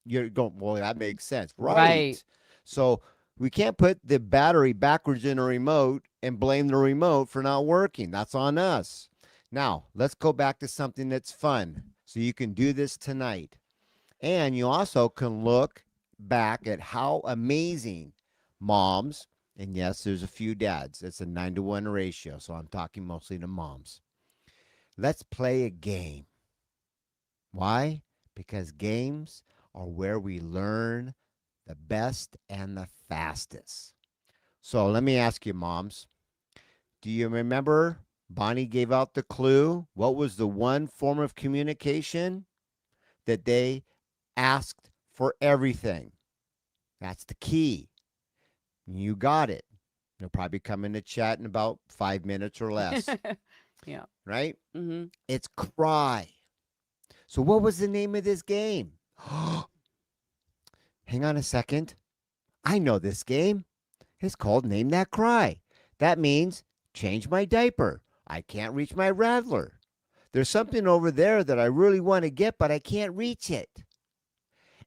You're going, well, that makes sense. Right. So we can't put the battery backwards in a remote and blame the remote for not working. That's on us. Now, let's go back to something that's fun. So you can do this tonight. And you also can look back at how amazing moms, and yes, there's a few dads. It's a 9-to-1 ratio. So I'm talking mostly to moms. Let's play a game. Why? Because games are where we learn the best and the fastest. So let me ask you, moms, do you remember Bonnie gave out the clue? What was the one form of communication that they asked for everything? That's the key. You got it. They'll probably come in the chat in about 5 minutes or less. Yeah. Right? Mm-hmm. It's cry. So what was the name of this game? Hang on a second. I know this game. It's called Name That Cry. That means change my diaper. I can't reach my rattler. There's something over there that I really want to get, but I can't reach it.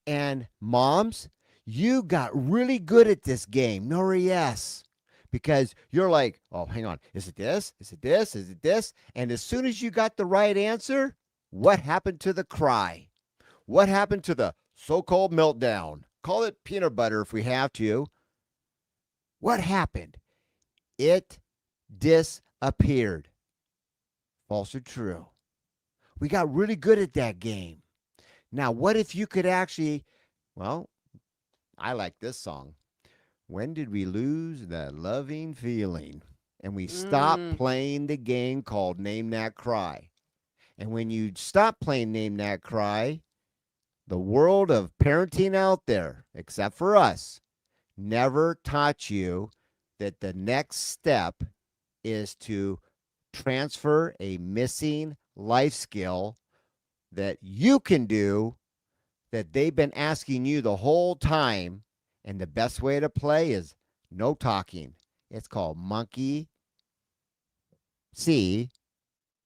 And moms, you got really good at this game. Nora, yes. Because you're like, oh, hang on. Is it this? Is it this? Is it this? And as soon as you got the right answer, what happened to the cry? What happened to the so-called meltdown? Call it peanut butter if we have to. What happened? It disappeared. False or true? We got really good at that game. Now, what if you could actually, well, I like this song. When did we lose that loving feeling? And we stopped playing the game called Name That Cry. And when you stop playing Name That Cry, the world of parenting out there, except for us, never taught you that the next step is to transfer a missing life skill that you can do that they've been asking you the whole time. And the best way to play is no talking. It's called monkey see,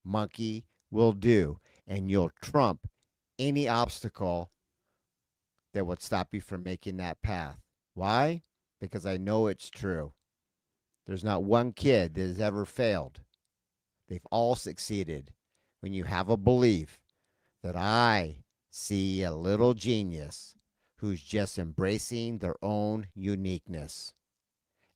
monkey will do. And you'll trump any obstacle that would stop you from making that path. Why? Because I know it's true. There's not one kid that has ever failed. They've all succeeded. When you have a belief that I see a little genius who's just embracing their own uniqueness.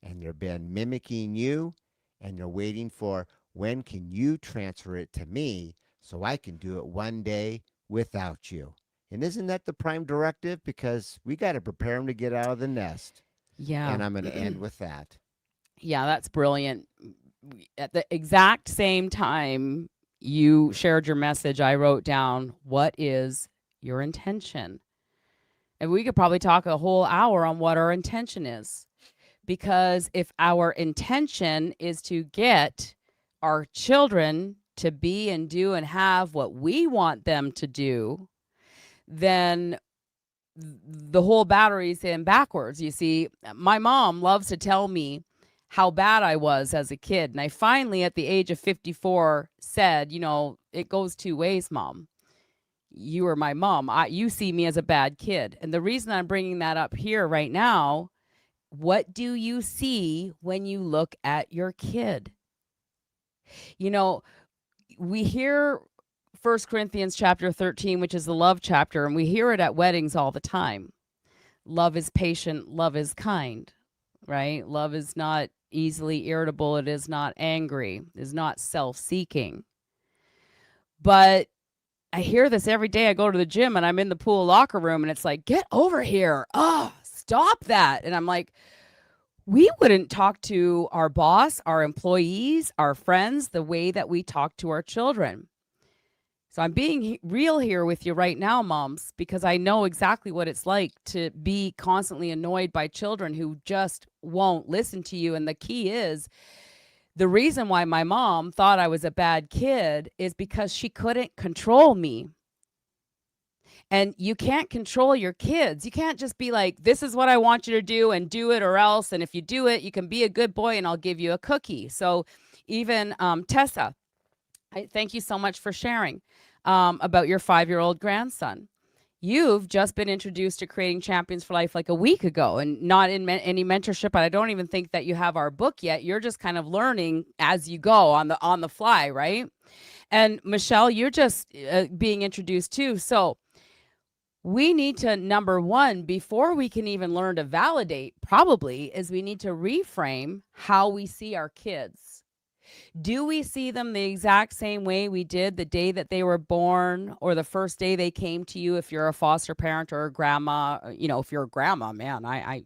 And they've been mimicking you, and they're waiting for, when can you transfer it to me so I can do it one day without you? And isn't that the prime directive? Because we got to prepare them to get out of the nest. Yeah. And I'm going to end with that. Yeah, that's brilliant. At the exact same time you shared your message, I wrote down, what is your intention? And we could probably talk a whole hour on what our intention is. Because if our intention is to get our children to be and do and have what we want them to do, then the whole battery's in backwards. You see, my mom loves to tell me how bad I was as a kid. And I finally, at the age of 54, said, you know, it goes two ways, Mom. You are my mom. You see me as a bad kid. And the reason I'm bringing that up here right now, what do you see when you look at your kid? You know, we hear 1 Corinthians chapter 13, which is the love chapter, and we hear it at weddings all the time. Love is patient. Love is kind, right? Love is not easily irritable. It is not angry. It is not self-seeking. But I hear this every day. I go to the gym and I'm in the pool locker room and it's like, get over here. Oh, stop that. And I'm like, we wouldn't talk to our boss, our employees, our friends, the way that we talk to our children. So I'm being real here with you right now, moms, because I know exactly what it's like to be constantly annoyed by children who just won't listen to you. And the key is, the reason why my mom thought I was a bad kid is because she couldn't control me. And you can't control your kids. You can't just be like, this is what I want you to do and do it or else. And if you do it, you can be a good boy and I'll give you a cookie. So even Tessa, I thank you so much for sharing about your 5-year-old grandson. You've just been introduced to Creating Champions for Life like a week ago, and not in any mentorship. But I don't even think that you have our book yet. You're just kind of learning as you go on the fly, right? And Michelle, you're just being introduced too. So we need to, number one, before we can even learn to validate, probably, is we need to reframe how we see our kids. Do we see them the exact same way we did the day that they were born or the first day they came to you? If you're a foster parent or a grandma, if you're a grandma, man, I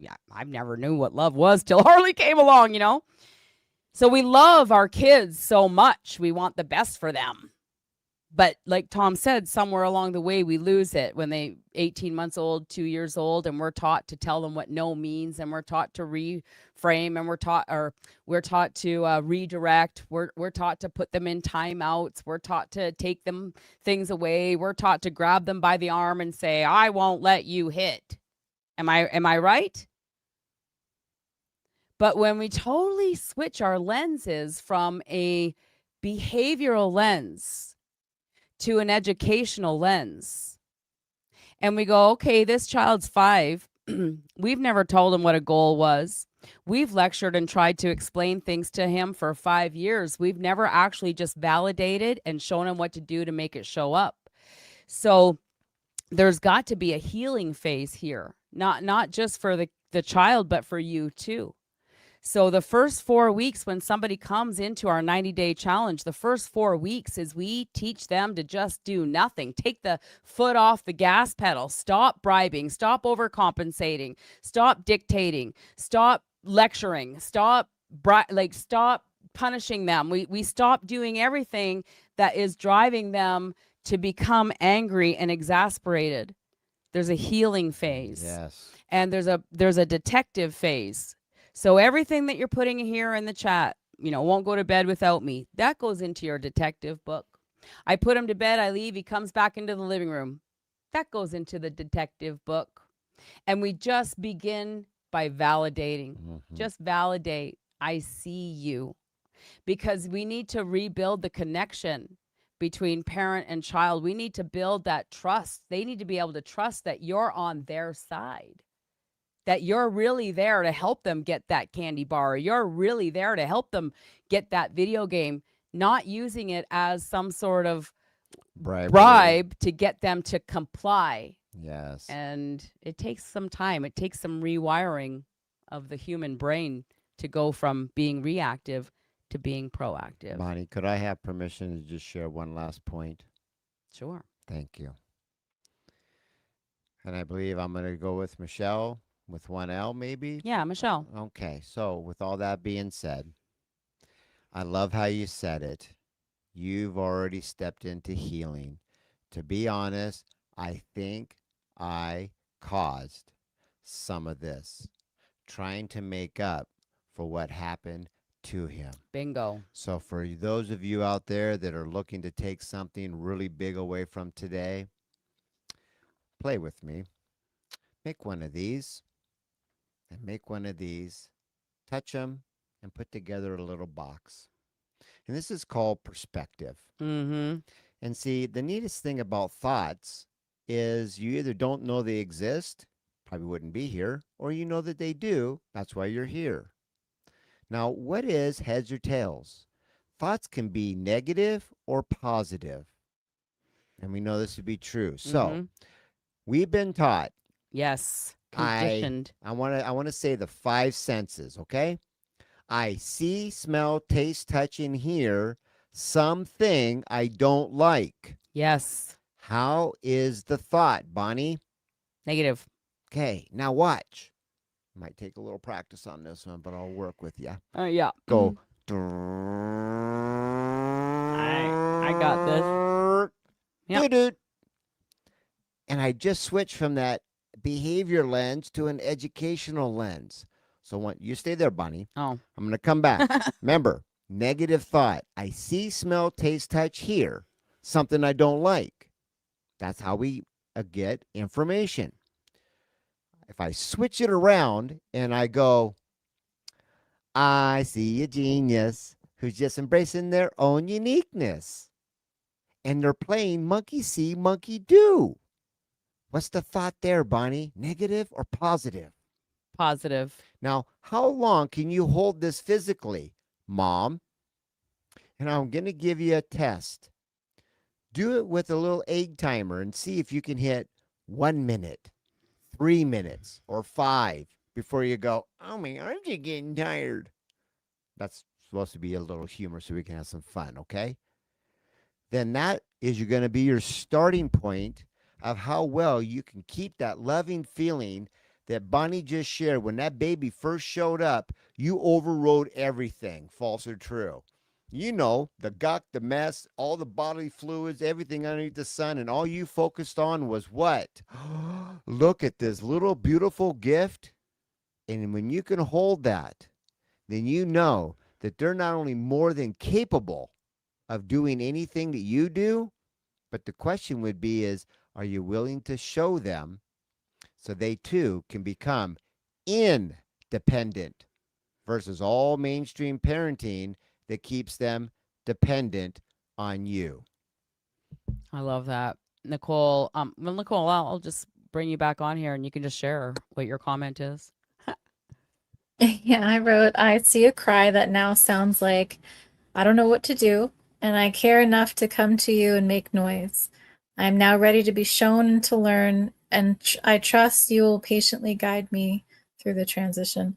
never knew what love was till Harley came along, So we love our kids so much. We want the best for them. But like Tom said, somewhere along the way, we lose it when they 18 months old, 2 years old, and we're taught to tell them what no means, and we're taught to reframe, and we're taught to redirect. We're taught to put them in timeouts. We're taught to take them things away. We're taught to grab them by the arm and say, "I won't let you hit." Am I right? But when we totally switch our lenses from a behavioral lens to an educational lens, and we go, okay, this child's 5. We've never told him what a goal was. We've lectured and tried to explain things to him for 5 years. We've never actually just validated and shown him what to do to make it show up. So there's got to be a healing phase here, not just for the child, but for you too. So the first 4 weeks, when somebody comes into our 90-day challenge, the first 4 weeks is we teach them to just do nothing. Take the foot off the gas pedal. Stop bribing. Stop overcompensating. Stop dictating. Stop lecturing. Stop punishing them. We stop doing everything that is driving them to become angry and exasperated. There's a healing phase. Yes. And there's a detective phase. So everything that you're putting here in the chat, won't go to bed without me, that goes into your detective book. I put him to bed, I leave, he comes back into the living room. That goes into the detective book. And we just begin by validating. Mm-hmm. Just validate. I see you. Because we need to rebuild the connection between parent and child. We need to build that trust. They need to be able to trust that you're on their side. That you're really there to help them get that candy bar. Or you're really there to help them get that video game, not using it as some sort of bribe to get them to comply. Yes. And it takes some time. It takes some rewiring of the human brain to go from being reactive to being proactive. Bonnie, could I have permission to just share one last point? Sure. Thank you. And I believe I'm going to go with Michelle. With one L, maybe? Yeah, Michelle. Okay, so with all that being said, I love how you said it. You've already stepped into healing. To be honest, I think I caused some of this, trying to make up for what happened to him. Bingo. So for those of you out there that are looking to take something really big away from today, play with me. Make one of these. And make one of these, touch them, and put together a little box. And this is called perspective. Mm-hmm. And see, the neatest thing about thoughts is you either don't know they exist, probably wouldn't be here, or you know that they do, that's why you're here. Now, what is heads or tails? Thoughts can be negative or positive. And we know this to be true. So, we've been taught. Yes. Conditioned. I want to say the 5 senses, okay? I see, smell, taste, touch, and hear something I don't like. Yes. How is the thought, Bonnie? Negative. Okay, now watch. Might take a little practice on this one, but I'll work with you. Yeah. Go. I got this. Yep. Dude. And I just switched from that behavior lens to an educational lens. So when you stay there, Bunny, Oh. I'm going to come back. Remember, negative thought. I see, smell, taste, touch, hear something I don't like. That's how we get information. If I switch it around and I go, I see a genius who's just embracing their own uniqueness. And they're playing monkey see, monkey do. What's the thought there, Bonnie? Negative or positive? Positive. Now, how long can you hold this physically, Mom? And I'm going to give you a test. Do it with a little egg timer and see if you can hit 1 minute, 3 minutes, or 5 before you go, oh my, I'm just getting tired. That's supposed to be a little humor so we can have some fun, okay? Then that is going to be your starting point of how well you can keep that loving feeling that Bonnie just shared. When that baby first showed up, you overrode everything, false or true. You know, the guck, the mess, all the bodily fluids, everything underneath the sun, and all you focused on was what? Look at this little beautiful gift. And when you can hold that, then you know that they're not only more than capable of doing anything that you do, but the question would be is, are you willing to show them so they too can become independent versus all mainstream parenting that keeps them dependent on you? I love that. Nicole, well, Nicole, I'll just bring you back on here and you can just share what your comment is. Yeah, I wrote, I see a cry that now sounds like, I don't know what to do, and I care enough to come to you and make noise. I am now ready to be shown and to learn, and I trust you will patiently guide me through the transition.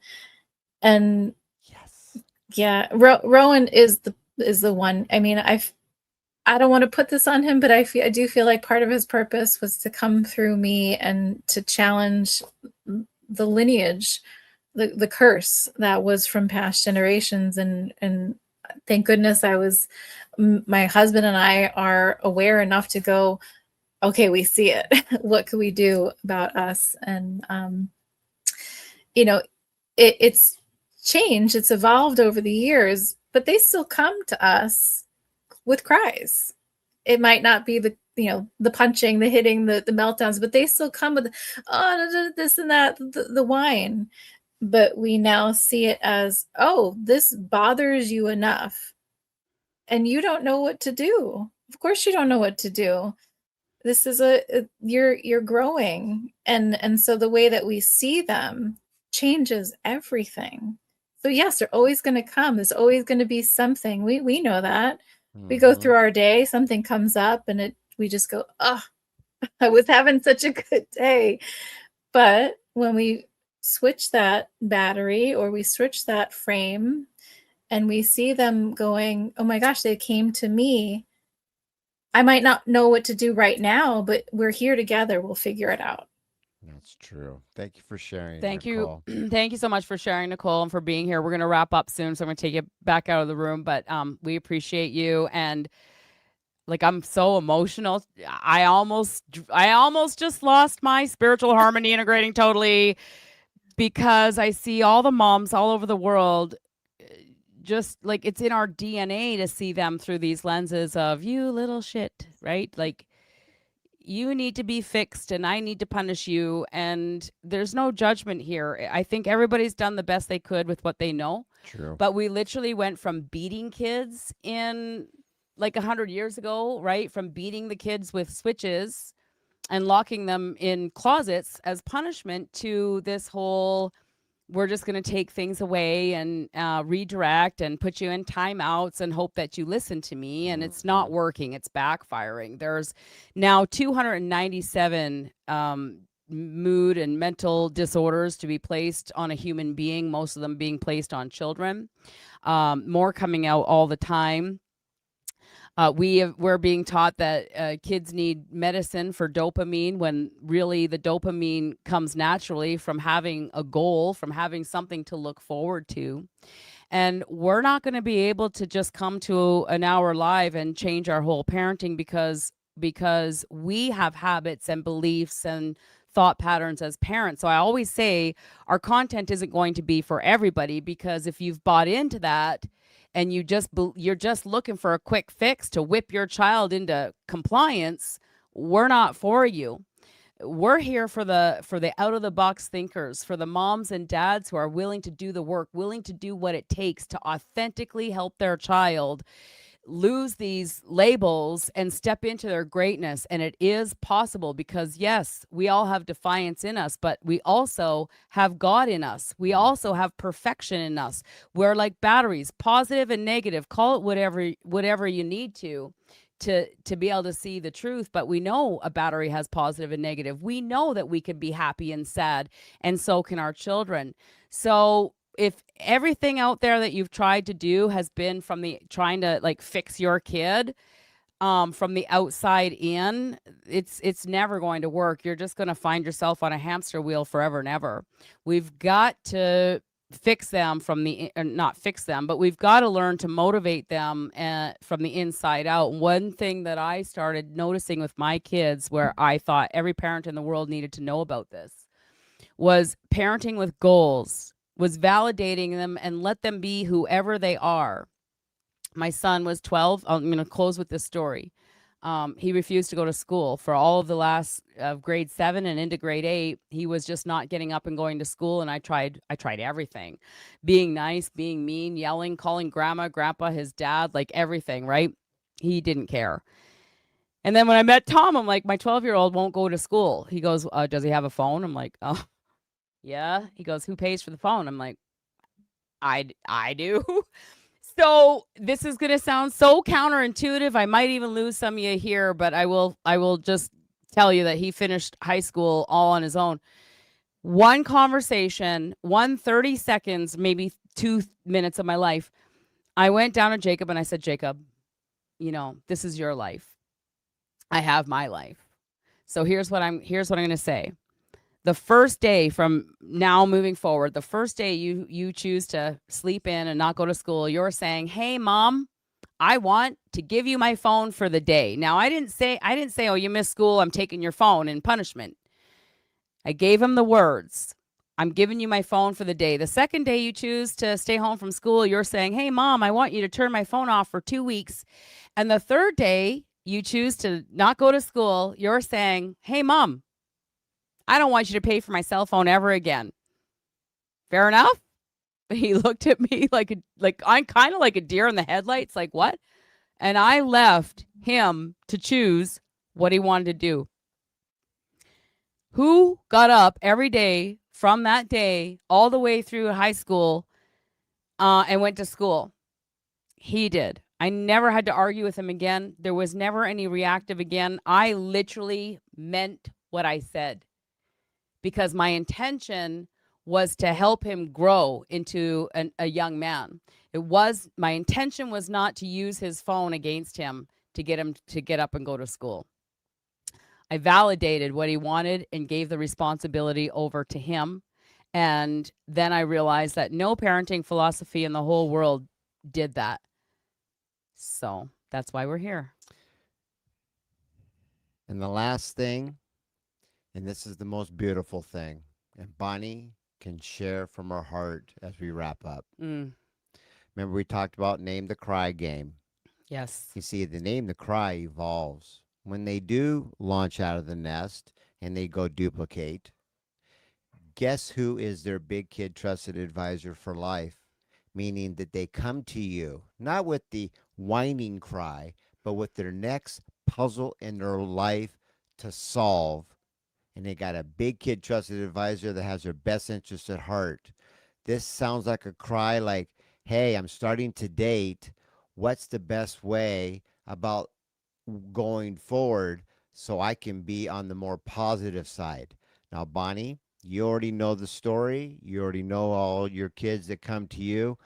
And Yes. yeah, Rowan is the one. I mean, I don't want to put this on him, but I do feel like part of his purpose was to come through me and to challenge the lineage, the curse that was from past generations. And thank goodness my husband and I are aware enough to go, okay, we see it. What can we do about us? And you know, it's changed, it's evolved over the years, but they still come to us with cries. It might not be the punching, the hitting, the meltdowns, but they still come with this and that, the whine. But we now see it as, oh, this bothers you enough and you don't know what to do. Of course you don't know what to do. This is you're growing, and so the way that we see them changes everything. So yes, they're always going to come. There's always going to be something. We know that. We go through our day, something comes up, and we just go, oh, I was having such a good day. But when we switch that battery or we switch that frame and we see them going, oh my gosh, they came to me. I might not know what to do right now, but we're here together. We'll figure it out. That's true. Thank you for sharing. Thank Nicole. you. Thank you so much for sharing, Nicole, and for being here. We're going to wrap up soon, so I'm going to take you back out of the room, but we appreciate you. And like, I'm so emotional. I almost just lost my spiritual harmony integrating totally, because I see all the moms all over the world, just like it's in our DNA to see them through these lenses of, you little shit, right? Like, you need to be fixed and I need to punish you. And there's no judgment here. I think everybody's done the best they could with what they know. True. But we literally went from beating kids in like 100 years ago, right? From beating the kids with switches and locking them in closets as punishment to this whole, we're just going to take things away and redirect and put you in timeouts and hope that you listen to me. And it's not working. It's backfiring. There's now 297 mood and mental disorders to be placed on a human being, most of them being placed on children. More coming out all the time. We're being taught that kids need medicine for dopamine, when really the dopamine comes naturally from having a goal, from having something to look forward to. And we're not going to be able to just come to an hour live and change our whole parenting, because because we have habits and beliefs and thought patterns as parents. So I always say our content isn't going to be for everybody, because if you've bought into that and you're just looking for a quick fix to whip your child into compliance, we're not for you. We're here for the out of the box thinkers, for the moms and dads who are willing to do the work, willing to do what it takes to authentically help their child lose these labels and step into their greatness. And it is possible, because yes, we all have defiance in us, but we also have God in us. We also have perfection in us. We're like batteries, positive and negative, call it whatever you need to be able to see the truth. But we know a battery has positive and negative. We know that we can be happy and sad, and so can our children. So if everything out there that you've tried to do has been from the trying to like fix your kid from the outside in, it's never going to work. You're just going to find yourself on a hamster wheel forever and ever. We've got to fix them from the not fix them, but we've got to learn to motivate them from the inside out. One thing that I started noticing with my kids, where I thought every parent in the world needed to know about this, was parenting with goals, was validating them and let them be whoever they are. My son was 12. I'm going to close with this story. He refused to go to school for all of the last grade 7 and into grade 8. He was just not getting up and going to school. And I tried everything, being nice, being mean, yelling, calling grandma, grandpa, his dad, like everything, right? He didn't care. And then when I met Tom, I'm like, my 12-year-old won't go to school. He goes, does he have a phone? I'm like, oh, yeah. He goes, who pays for the phone? I'm like, I do. So this is going to sound so counterintuitive. I might even lose some of you here, but I will just tell you that he finished high school all on his own. One conversation, 30 seconds, maybe 2 minutes of my life. I went down to Jacob and I said, Jacob, this is your life. I have my life. So here's what I'm going to say. The first day from now moving forward, the first day you choose to sleep in and not go to school, you're saying, hey, Mom, I want to give you my phone for the day. Now, I didn't say, oh, you missed school, I'm taking your phone in punishment. I gave him the words. I'm giving you my phone for the day. The second day you choose to stay home from school, you're saying, hey, Mom, I want you to turn my phone off for 2 weeks. And the third day you choose to not go to school, you're saying, hey, Mom, I don't want you to pay for my cell phone ever again. Fair enough? He looked at me like I'm kind of like a deer in the headlights, like what? And I left him to choose what he wanted to do. Who got up every day from that day all the way through high school and went to school? He did. I never had to argue with him again. There was never any reactive again. I literally meant what I said, because my intention was to help him grow into a young man. My intention was not to use his phone against him to get up and go to school. I validated what he wanted and gave the responsibility over to him. And then I realized that no parenting philosophy in the whole world did that. So that's why we're here. And the last thing, and this is the most beautiful thing, and Bonnie can share from her heart as we wrap up. Remember we talked about Name the Cry game. Yes. You see, the Name the Cry evolves. When they do launch out of the nest and they go duplicate, guess who is their big kid trusted advisor for life? Meaning that they come to you, not with the whining cry, but with their next puzzle in their life to solve. And they got a big kid trusted advisor that has their best interest at heart. This sounds like a cry like, hey, I'm starting to date. What's the best way about going forward so I can be on the more positive side? Now, Bonnie, you already know the story. You already know all your kids that come to you.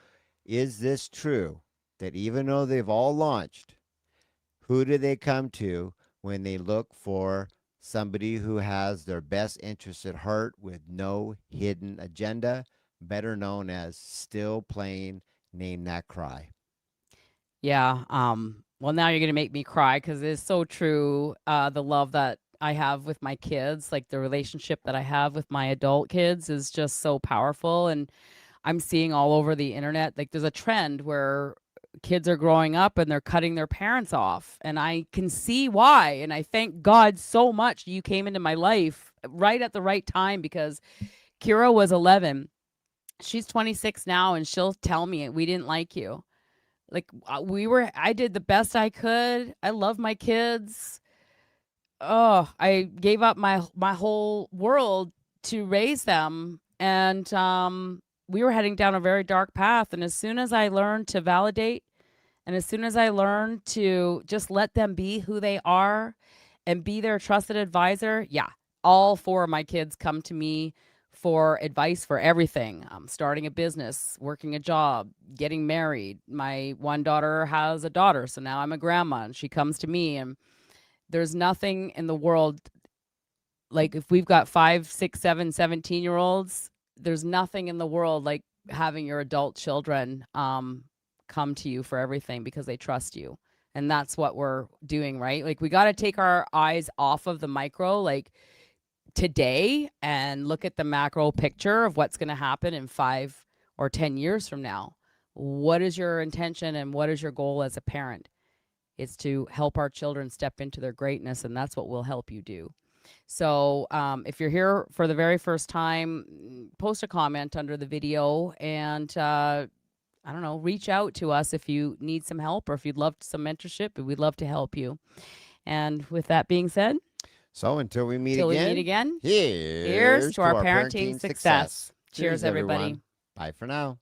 Is this true that even though they've all launched, who do they come to when they look for somebody who has their best interests at heart with no hidden agenda, better known as still playing Name That Cry? Yeah. Well, now you're going to make me cry because it's so true. The love that I have with my kids, like the relationship that I have with my adult kids is just so powerful. And I'm seeing all over the internet, like there's a trend where kids are growing up and they're cutting their parents off. And I can see why. And I thank God so much you came into my life right at the right time because Kira was 11. She's 26 now and she'll tell me we didn't like you. Like I did the best I could. I love my kids. Oh, I gave up my whole world to raise them. And we were heading down a very dark path. And as soon as I learned to validate, and as soon as I learned to just let them be who they are and be their trusted advisor, yeah, all 4 of my kids come to me for advice for everything. Starting a business, working a job, getting married. My one daughter has a daughter, so now I'm a grandma, and she comes to me. And there's nothing in the world, like if we've got 5, 6, 7, 17-year-olds, there's nothing in the world like having your adult children come to you for everything because they trust you. And that's what we're doing, right? Like we got to take our eyes off of the micro, like today, and look at the macro picture of what's going to happen in 5 or 10 years from now. What is your intention and what is your goal as a parent? It's to help our children step into their greatness, and that's what we'll help you do. So if you're here for the very first time, post a comment under the video and I don't know, reach out to us if you need some help or if you'd love some mentorship. We'd love to help you. And with that being said, so until we meet again, here's to our parenting success. Cheers, everybody. Everyone. Bye for now.